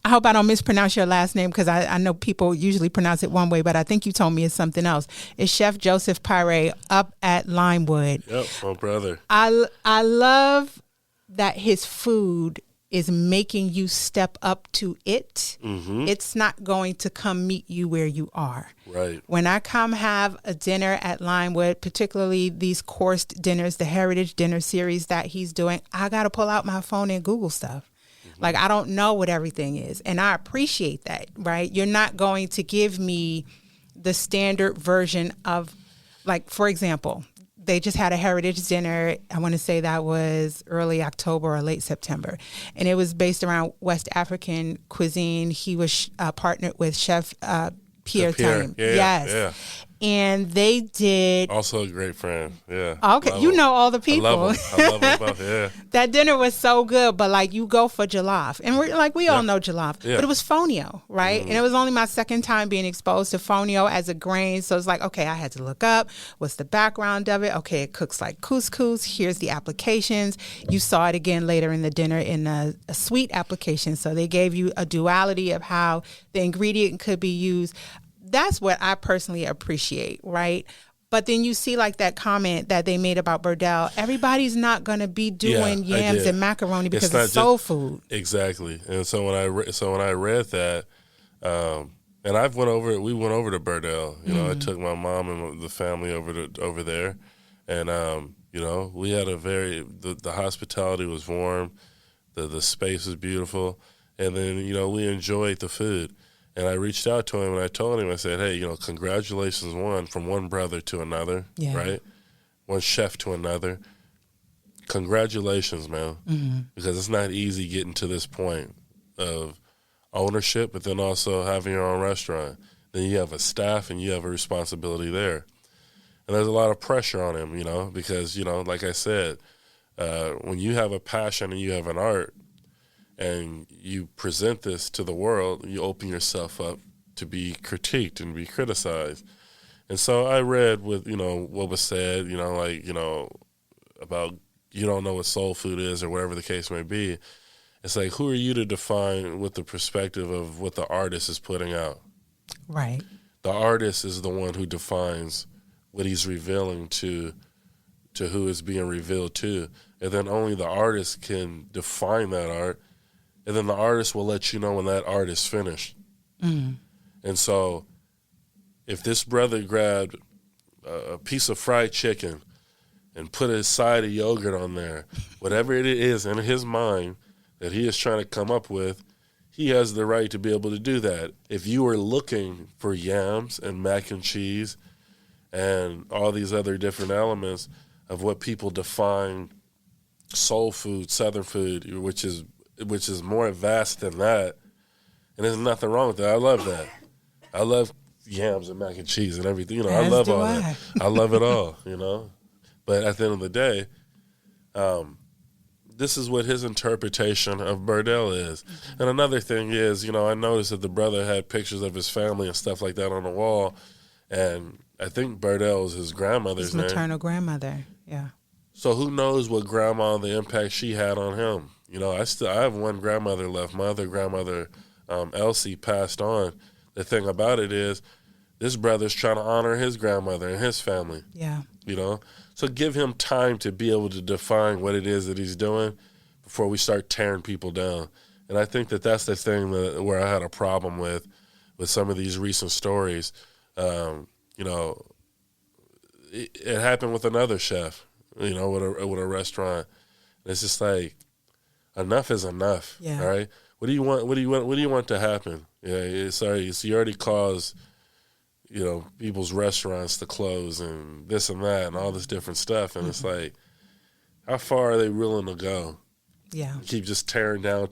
I hope I don't mispronounce your last name because I know people usually pronounce it one way, but I think you told me it's something else. It's Chef Joseph Pyre up at Limewood. Yep, my brother. I love that his food is making you step up to it. It's not going to come meet you where you are. Right. When I come have a dinner at Limewood, particularly these coursed dinners, the Heritage Dinner series that he's doing, I got to pull out my phone and Google stuff. Like, I don't know what everything is. And I appreciate that, right? You're not going to give me the standard version of, like, for example, they just had a heritage dinner. I want to say that was early October or late September. And it was based around West African cuisine. He was partnered with Chef Pierre Time. Yeah. And they did. Also a great friend. Yeah. Okay. You know all the people. I love them both. Yeah. That dinner was so good, but like you go for jollof. And we all know jollof, but it was fonio, right? And it was only my second time being exposed to fonio as a grain. So it's like, okay, I had to look up what's the background of it. Okay, it cooks like couscous. Here's the applications. You saw it again later in the dinner in a sweet application. So they gave you a duality of how the ingredient could be used. That's what I personally appreciate, right? But then you see like that comment that they made about Burdell. Everybody's not going to be doing yams and macaroni because it's soul food. Exactly. And so when I read that, and we went over to Burdell. You know, I took my mom and the family over there, and you know, we had the hospitality was warm, the space was beautiful, and then you know we enjoyed the food. And I reached out to him and I told him, I said, hey, you know, congratulations, from one brother to another, right? One chef to another. Congratulations, man. Because it's not easy getting to this point of ownership, but then also having your own restaurant. Then you have a staff and you have a responsibility there. And there's a lot of pressure on him, you know, because, you know, like I said, when you have a passion and you have an art, and you present this to the world, you open yourself up to be critiqued and be criticized. And so I read with, you know, what was said, you know, like, you know, about you don't know what soul food is or whatever the case may be. It's like, who are you to define with the perspective of what the artist is putting out? Right. The artist is the one who defines what he's revealing to who is being revealed to. And then only the artist can define that art. And then the artist will let you know when that art is finished. And so if this brother grabbed a piece of fried chicken and put a side of yogurt on there, whatever it is in his mind that he is trying to come up with, he has the right to be able to do that. If you are looking for yams and mac and cheese and all these other different elements of what people define soul food, Southern food, which is more vast than that. And there's nothing wrong with that. I love that. I love yams and mac and cheese and everything. I love all that. I love it all, But at the end of the day, this is what his interpretation of Burdell is. And another thing is, I noticed that the brother had pictures of his family and stuff like that on the wall. And I think Burdell is his grandmother's name. His maternal grandmother, yeah. So who knows what grandma, the impact she had on him. I have one grandmother left. My other grandmother, Elsie, passed on. The thing about it is this brother's trying to honor his grandmother and his family. Yeah. So give him time to be able to define what it is that he's doing before we start tearing people down. And I think that that's the thing where I had a problem with some of these recent stories. It happened with another chef, with a restaurant. And it's just like, enough is enough. Yeah. All right. What do you want? What do you want to happen? Yeah. Sorry. So you already caused, people's restaurants to close and this and that and all this different stuff. And it's like, how far are they willing to go? Yeah. Keep just tear down.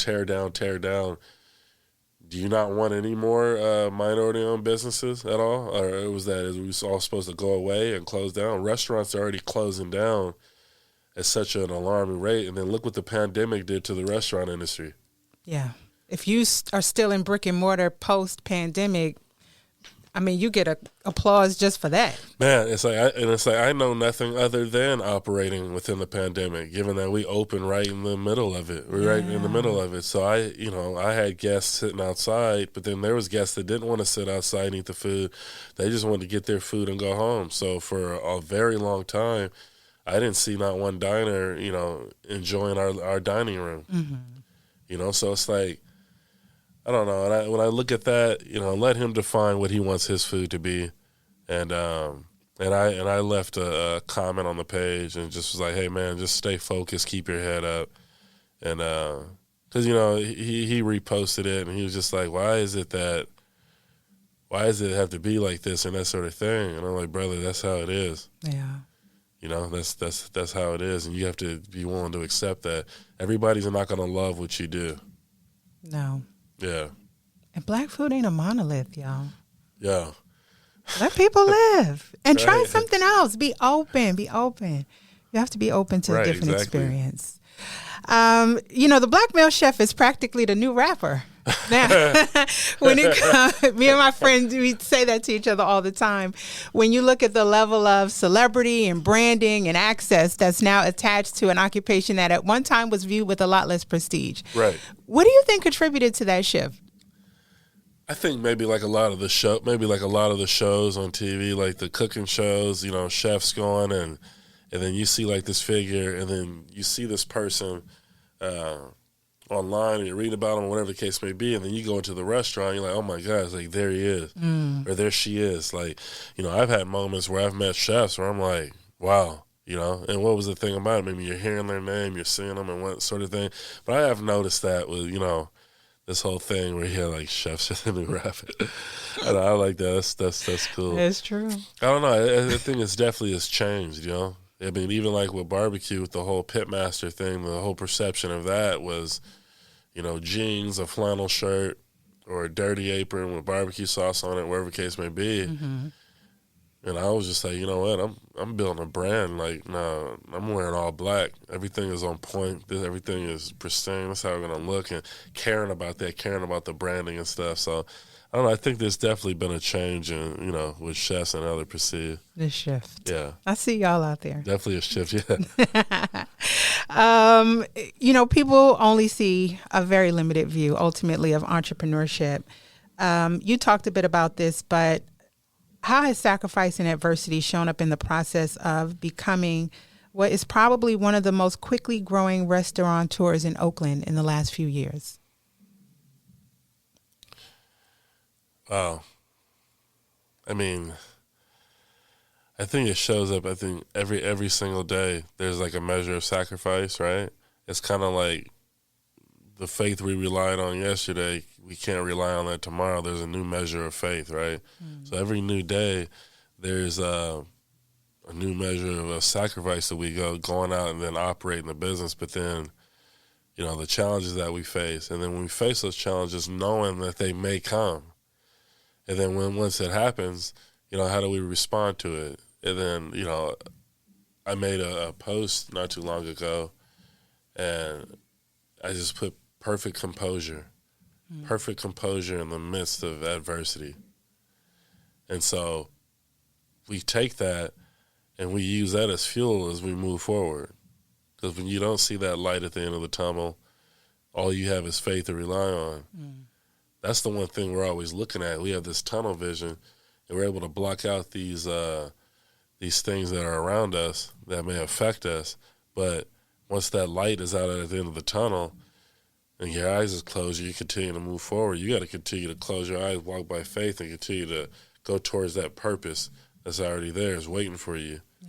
Do you not want any more minority-owned businesses at all? Or is we all supposed to go away and close down? Restaurants are already closing down at such an alarming rate. And then look what the pandemic did to the restaurant industry. Yeah. If you are still in brick and mortar post-pandemic, you get applause just for that. Man, it's like I know nothing other than operating within the pandemic, given that we opened right in the middle of it. We're right in the middle of it. So I had guests sitting outside, but then there was guests that didn't want to sit outside and eat the food. They just wanted to get their food and go home. So for a very long time, I didn't see not one diner, enjoying our dining room. Mm-hmm. So it's like, I don't know. And when I look at that, let him define what he wants his food to be. And I left a comment on the page and just was like, hey, man, just stay focused, keep your head up. And because, he reposted it and he was just like, why does it have to be like this and that sort of thing? And I'm like, brother, that's how it is. Yeah. That's how it is. And you have to be willing to accept that. Everybody's not going to love what you do. No. Yeah. And black food ain't a monolith, y'all. Yeah. Let people live and try something else. Be open. You have to be open to a different experience. The black male chef is practically the new rapper. Now, when it comes, me and my friends, we say that to each other all the time. When you look at the level of celebrity and branding and access that's now attached to an occupation that at one time was viewed with a lot less prestige. Right. What do you think contributed to that shift? I think maybe like a lot of the shows on TV, like the cooking shows, chefs going and then you see like this figure and then you see this person online and you read about him or whatever the case may be, and then you go into the restaurant, you're like, oh my God, it's like there he is or there she is. Like, I've had moments where I've met chefs where I'm like, wow, and what was the thing about it? Maybe you're hearing their name, you're seeing them and what sort of thing. But I have noticed that with, this whole thing where you have like chefs are the new rapper. And I like that. That's cool. That's true. I don't know. I think it's definitely has changed, I mean, even like with barbecue, with the whole pitmaster thing, the whole perception of that was, jeans, a flannel shirt, or a dirty apron with barbecue sauce on it, wherever the case may be. Mm-hmm. And I was just like, you know what, I'm building a brand. Like, no, I'm wearing all black. Everything is on point. Everything is pristine. That's how we're going to look. And caring about the branding and stuff. So, I don't know. I think there's definitely been a change in, with chefs and how they perceive. The shift. Yeah. I see y'all out there. Definitely a shift, yeah. People only see a very limited view, ultimately, of entrepreneurship. You talked a bit about this, but how has sacrifice and adversity shown up in the process of becoming what is probably one of the most quickly growing restaurateurs in Oakland in the last few years? Wow. I mean, I think it shows up, I think, every single day there's like a measure of sacrifice, right? It's kind of like the faith we relied on yesterday, we can't rely on that tomorrow. There's a new measure of faith, right? Mm. So every new day there's a new measure of a sacrifice that we going out and then operating the business. But then, the challenges that we face. And then when we face those challenges, knowing that they may come. And then once it happens, how do we respond to it? And then, I made a post not too long ago, and I just put perfect composure in the midst of adversity. And so we take that and we use that as fuel as we move forward. Because when you don't see that light at the end of the tunnel, all you have is faith to rely on. That's the one thing we're always looking at. We have this tunnel vision, and we're able to block out these things that are around us that may affect us. But once that light is out at the end of the tunnel and your eyes is closed, you continue to move forward. You got to continue to close your eyes, walk by faith, and continue to go towards that purpose that's already there, is waiting for you. Yeah.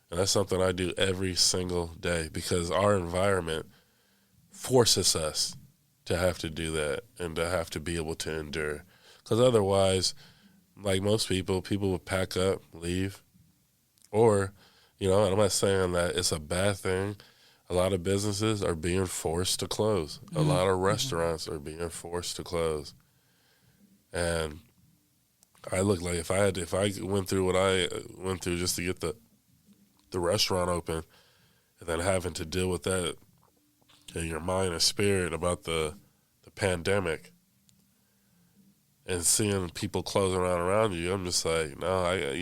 And that's something I do every single day, because our environment forces us to have to do that and to have to be able to endure. Because otherwise, like most people would pack up, leave. Or, and I'm not saying that it's a bad thing. A lot of businesses are being forced to close. A lot of restaurants are being forced to close. And I look like if I went through what I went through just to get the restaurant open, and then having to deal with that in your mind and spirit about the pandemic, and seeing people closing around you, I'm just like, no, I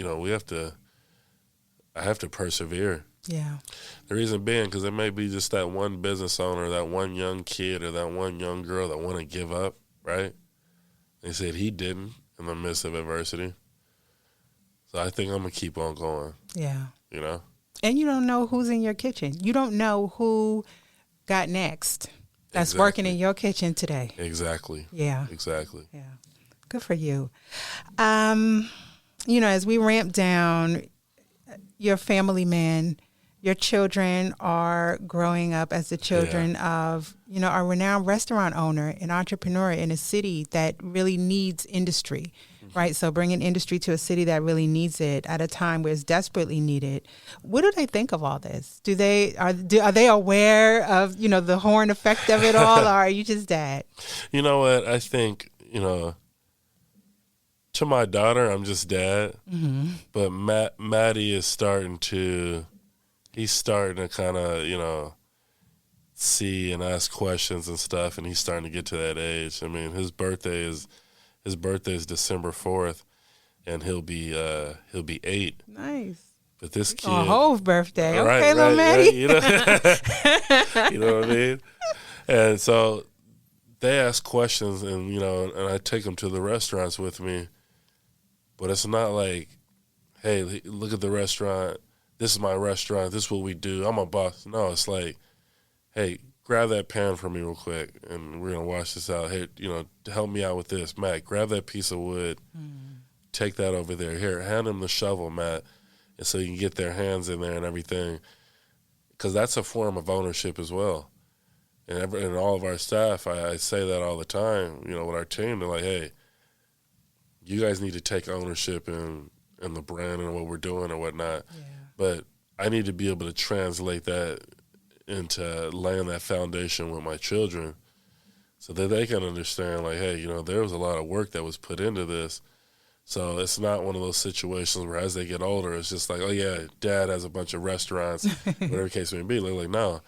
have to persevere. Yeah. The reason being, because there may be just that one business owner, that one young kid, or that one young girl that want to give up, right? They said he didn't in the midst of adversity. So I think I'm going to keep on going. Yeah. And you don't know who's in your kitchen. You don't know who got next that's working in your kitchen today. Exactly. Yeah. Exactly. Yeah. Good for you. As we ramp down, you're a family man. Your children are growing up as the children of, a renowned restaurant owner, an entrepreneur in a city that really needs industry, right? So bringing industry to a city that really needs it at a time where it's desperately needed. What do they think of all this? Are they aware of, the horn effect of it all, or are you just dad? You know what? I think, to my daughter, I'm just dad. But Matty is starting to kind of, see and ask questions and stuff, and he's starting to get to that age. I mean, his birthday is December 4th, and he'll be 8. Nice. But this kid, Hove's birthday. Okay, little Matty. You know what I mean? And so they ask questions, and and I take them to the restaurants with me. But it's not like, hey, look at the restaurant. This is my restaurant. This is what we do. I'm a boss. No, it's like, hey, grab that pan for me real quick, and we're going to wash this out. Hey, help me out with this. Matt, grab that piece of wood. Take that over there. Here, hand him the shovel, Matt, and so you can get their hands in there and everything. Because that's a form of ownership as well. And all of our staff, I say that all the time, with our team. They're like, hey, you guys need to take ownership in the brand and what we're doing or whatnot. Yeah. But I need to be able to translate that into laying that foundation with my children so that they can understand, like, hey, there was a lot of work that was put into this. So it's not one of those situations where as they get older, it's just like, oh, yeah, dad has a bunch of restaurants, whatever the case may be. They're like, no,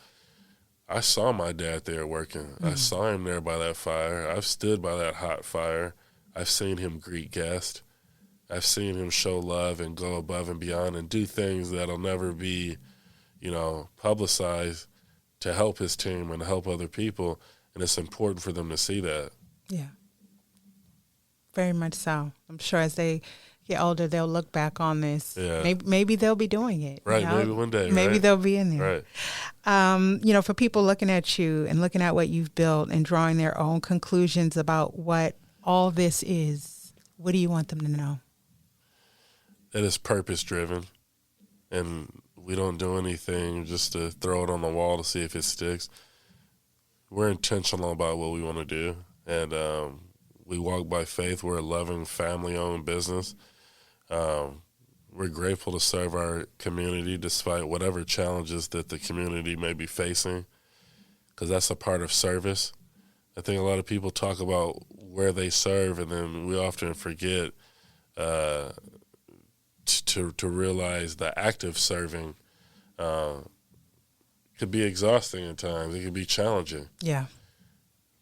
I saw my dad there working. I saw him there by that fire. I've stood by that hot fire. I've seen him greet guests. I've seen him show love and go above and beyond and do things that'll never be, publicized to help his team and to help other people. And it's important for them to see that. Yeah. Very much so. I'm sure as they get older, they'll look back on this. Yeah. Maybe they'll be doing it. Right. Maybe one day. Maybe they'll be in there. Right. For people looking at you and looking at what you've built and drawing their own conclusions about what all this is, what do you want them to know? That it's purpose-driven, and we don't do anything just to throw it on the wall to see if it sticks. We're intentional about what we want to do, and we walk by faith. We're a loving, family-owned business. we're grateful to serve our community despite whatever challenges that the community may be facing, because that's a part of service. I think a lot of people talk about where they serve, and then we often forget to realize the act of serving could be exhausting at times. It can be challenging. Yeah.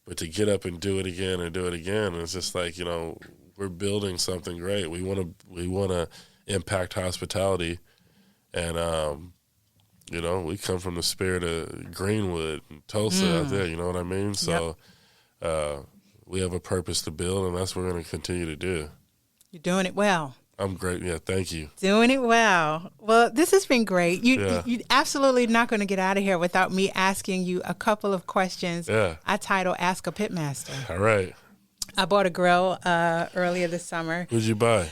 But to get up and do it again and do it again, it's just like, we're building something great. We want to impact hospitality, and we come from the spirit of Greenwood and Tulsa out there. You know what I mean? So we have a purpose to build, and that's what we're going to continue to do. You're doing it well. I'm great. Yeah, thank you. Doing it well. Well, this has been great. You're absolutely not going to get out of here without me asking you a couple of questions. Yeah. I title Ask a Pitmaster. All right. I bought a grill earlier this summer. What'd you buy?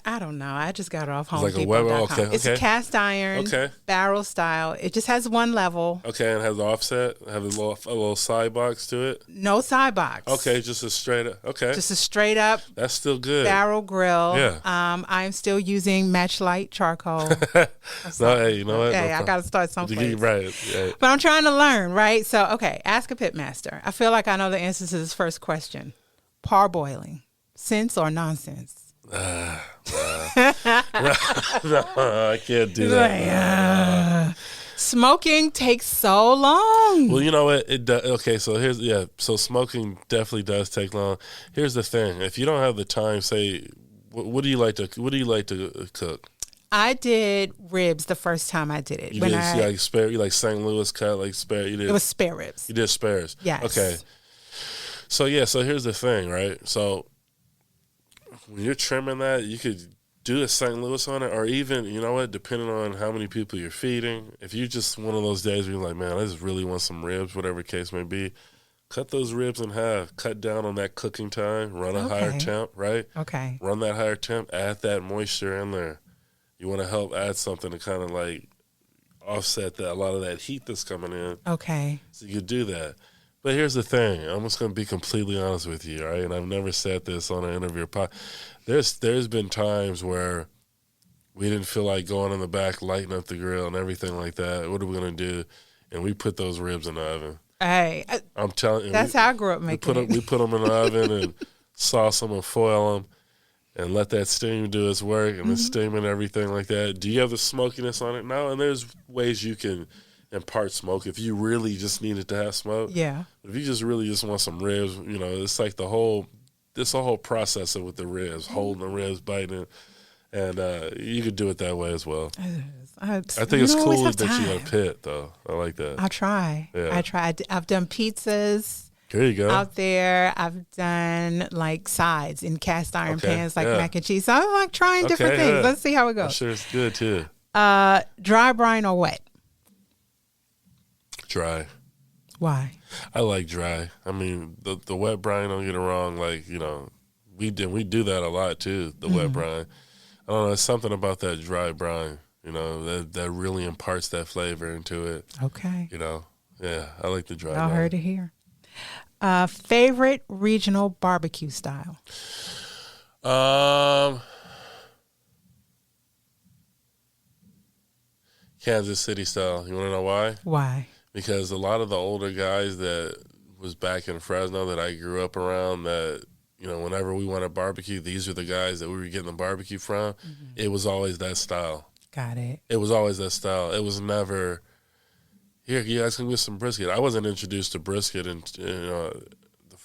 I don't know. I just got it off It's like a Weber. HomeDepot.com. Okay. It's a cast iron, barrel style. It just has one level. Okay, and it has offset. Have a little side box to it. No side box. Okay, just a straight up. Okay, just a straight up. That's still good. Barrel grill. Yeah. I'm still using Matchlight charcoal. No, hey, you know what? Okay, I got to start someplace. Right. Yeah. But I'm trying to learn, right? So, okay, ask a pitmaster. I feel like I know the answer to this first question. Parboiling, sense or nonsense? No, I can't do that. Smoking takes so long. Well, you know what? It does. Okay, so so smoking definitely does take long. Here's the thing: if you don't have the time, say, what do you like to cook? I did ribs the first time I did it. You like St. Louis cut, like spare. You did. It was spare ribs. You did spares. Yes. Okay. So here's the thing, right? So when you're trimming that, you could do a St. Louis on it, or even, you know what, depending on how many people you're feeding. If you just one of those days where you're like, man, I just really want some ribs, whatever the case may be, cut those ribs in half, cut down on that cooking time, run a higher temp, right? Okay. Run that higher temp, add that moisture in there. You want to help add something to kind of like offset a lot of that heat that's coming in. Okay. So you could do that. But here's the thing. I'm just going to be completely honest with you, all right? And I've never said this on an interview. There's been times where we didn't feel like going in the back, lighting up the grill and everything like that. What are we going to do? And we put those ribs in the oven. Hey. I'm telling you. That's how I grew up making it. We put them in the oven and sauce them and foil them and let that steam do its work, and the steam and everything like that. Do you have the smokiness on it? No, and there's ways you can impart smoke if you really just need it to have smoke. Yeah. If you just really just want some ribs, it's like the whole process with the ribs, holding the ribs, biting it, and you could do it that way as well. I think it's cool that you got a pit, though. I like that. I'll try. Yeah. I tried. I've done pizzas. There you go. Out there, I've done like sides in cast iron pans, like mac and cheese. So I like trying different things. Yeah. Let's see how it goes. I'm sure it's good too. Dry brine or wet? Dry. Why? I like dry. I mean, the wet brine, don't get it wrong. Like, we do that a lot too, the wet brine. I don't know, there's something about that dry brine, that really imparts that flavor into it. Okay. Yeah, I like the dry Y'all brine. heard it here. Favorite regional barbecue style? Kansas City style. You want to know why? Why? Because a lot of the older guys that was back in Fresno that I grew up around, that, whenever we went to barbecue, these are the guys that we were getting the barbecue from. It was always that style. Got it. It was always that style. It was never, here, you guys can get some brisket. I wasn't introduced to brisket, and the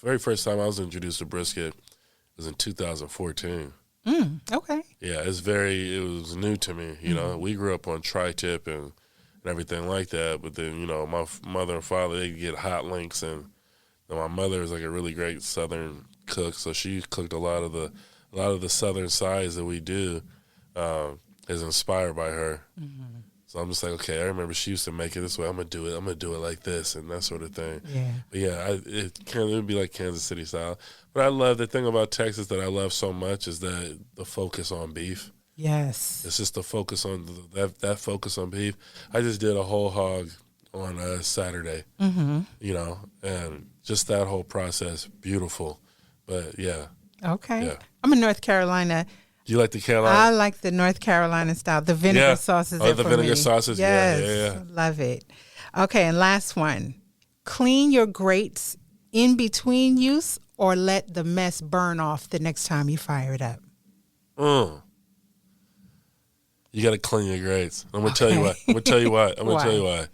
very first time I was introduced to brisket was in 2014. Okay. Yeah, it was new to me. We grew up on tri-tip and everything like that. But then, my mother and father, they get hot links, and my mother is like a really great Southern cook, so she cooked a lot of the Southern sides that we do is inspired by her. So I'm just like, okay, I remember she used to make it this way. I'm gonna do it like this and that sort of thing. Yeah. But yeah, it would be like Kansas City style. But I love the thing about Texas that I love so much is that the focus on beef. Yes. It's just the focus on that focus on beef. I just did a whole hog on Saturday. And just that whole process, beautiful. But yeah. Okay. Yeah. I'm in North Carolina. Do you like the Carolina? I like the North Carolina style. The vinegar sauces. Oh, the vinegar sauces. Yes, Yeah. Love it. Okay, and last one. Clean your grates in between use, or let the mess burn off the next time you fire it up. You got to clean your grates. I'm gonna tell you why.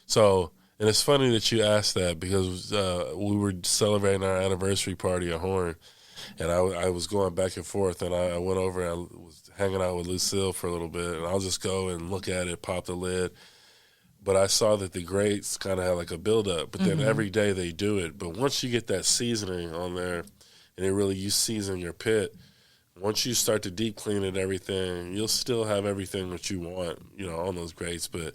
So, and it's funny that you asked that, because we were celebrating our anniversary party at Horn. And I was going back and forth, and I went over and I was hanging out with Lucille for a little bit, and I'll just go and look at it, pop the lid. But I saw that the grates kind of had like a buildup, but then every day they do it. But once you get that seasoning on there, and you season your pit, once you start to deep clean it and everything, you'll still have everything that you want, on those grates. But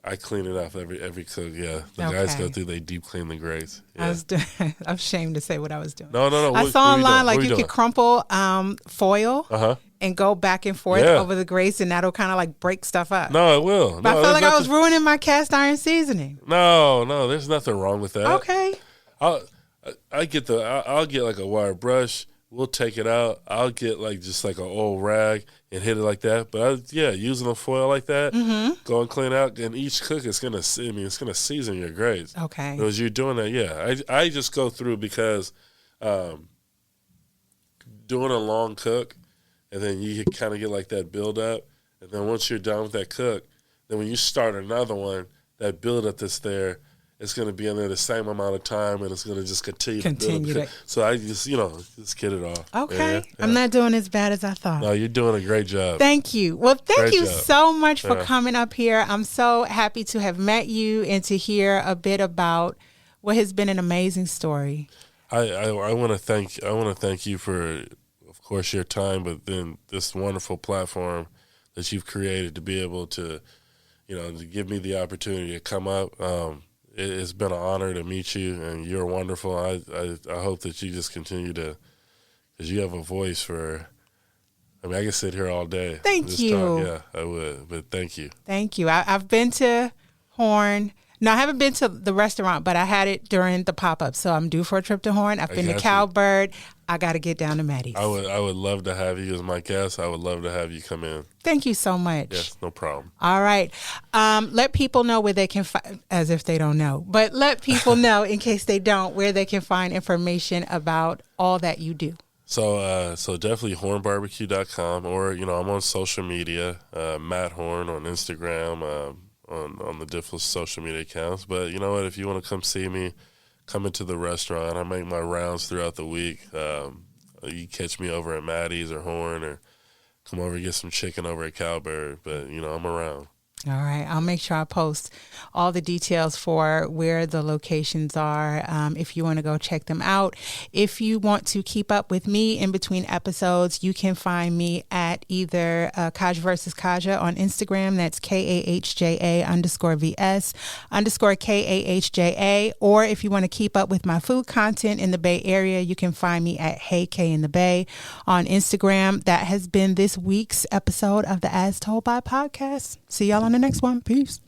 I clean it off every cook. Yeah, the guys go through. They deep clean the grates. Yeah. I'm ashamed to say what I was doing. No. I saw online like you could crumple foil and go back and forth over the grates, and that'll kind of like break stuff up. No, it will. But I felt like I was ruining my cast iron seasoning. No, there's nothing wrong with that. Okay. I'll get like a wire brush. We'll take it out. I'll get like just like an old rag and hit it like that. But using a foil like that, go and clean out. And each cook is gonna season your grates. Okay. As you're doing that, I just go through, because doing a long cook, and then you kind of get like that build up, and then once you're done with that cook, then when you start another one, that build up that's there, it's going to be in there the same amount of time, and it's going to just continue to build up. So I just, just get it off. Okay. Yeah. I'm not doing as bad as I thought. No, you're doing a great job. Thank you. Well, thank you job. so much for coming up here. I'm so happy to have met you and to hear a bit about what has been an amazing story. I want to thank you for, of course, your time, but then this wonderful platform that you've created to be able to, to give me the opportunity to come up. It's been an honor to meet you, and you're wonderful. I hope that you just continue to, because you have a voice for, I can sit here all day. Thank you. Yeah, I would, but thank you. Thank you. I've been to Horn. No, I haven't been to the restaurant, but I had it during the pop-up, so I'm due for a trip to Horn. I've been to Kowbird. I got to get down to Matty's. I would love to have you as my guest. I would love to have you come in. Thank you so much. Yes, no problem. All right. Let people know where they can find, as if they don't know, but let people know, in case they don't, where they can find information about all that you do. So definitely hornbarbecue.com, or, I'm on social media, Matt Horn on Instagram, on the different social media accounts. But you know what? If you want to come see me, come into the restaurant. I make my rounds throughout the week. You catch me over at Matty's or Horn, or come over and get some chicken over at Kowbird. But, I'm around. All right. I'll make sure I post all the details for where the locations are, if you want to go check them out. If you want to keep up with me in between episodes, you can find me at either Kahja versus Kahja on Instagram. That's KAHJA_VS_KAHJA. Or if you want to keep up with my food content in the Bay Area, you can find me at Hey K in the Bay on Instagram. That has been this week's episode of the As Told by podcast. See y'all on the next one. Peace.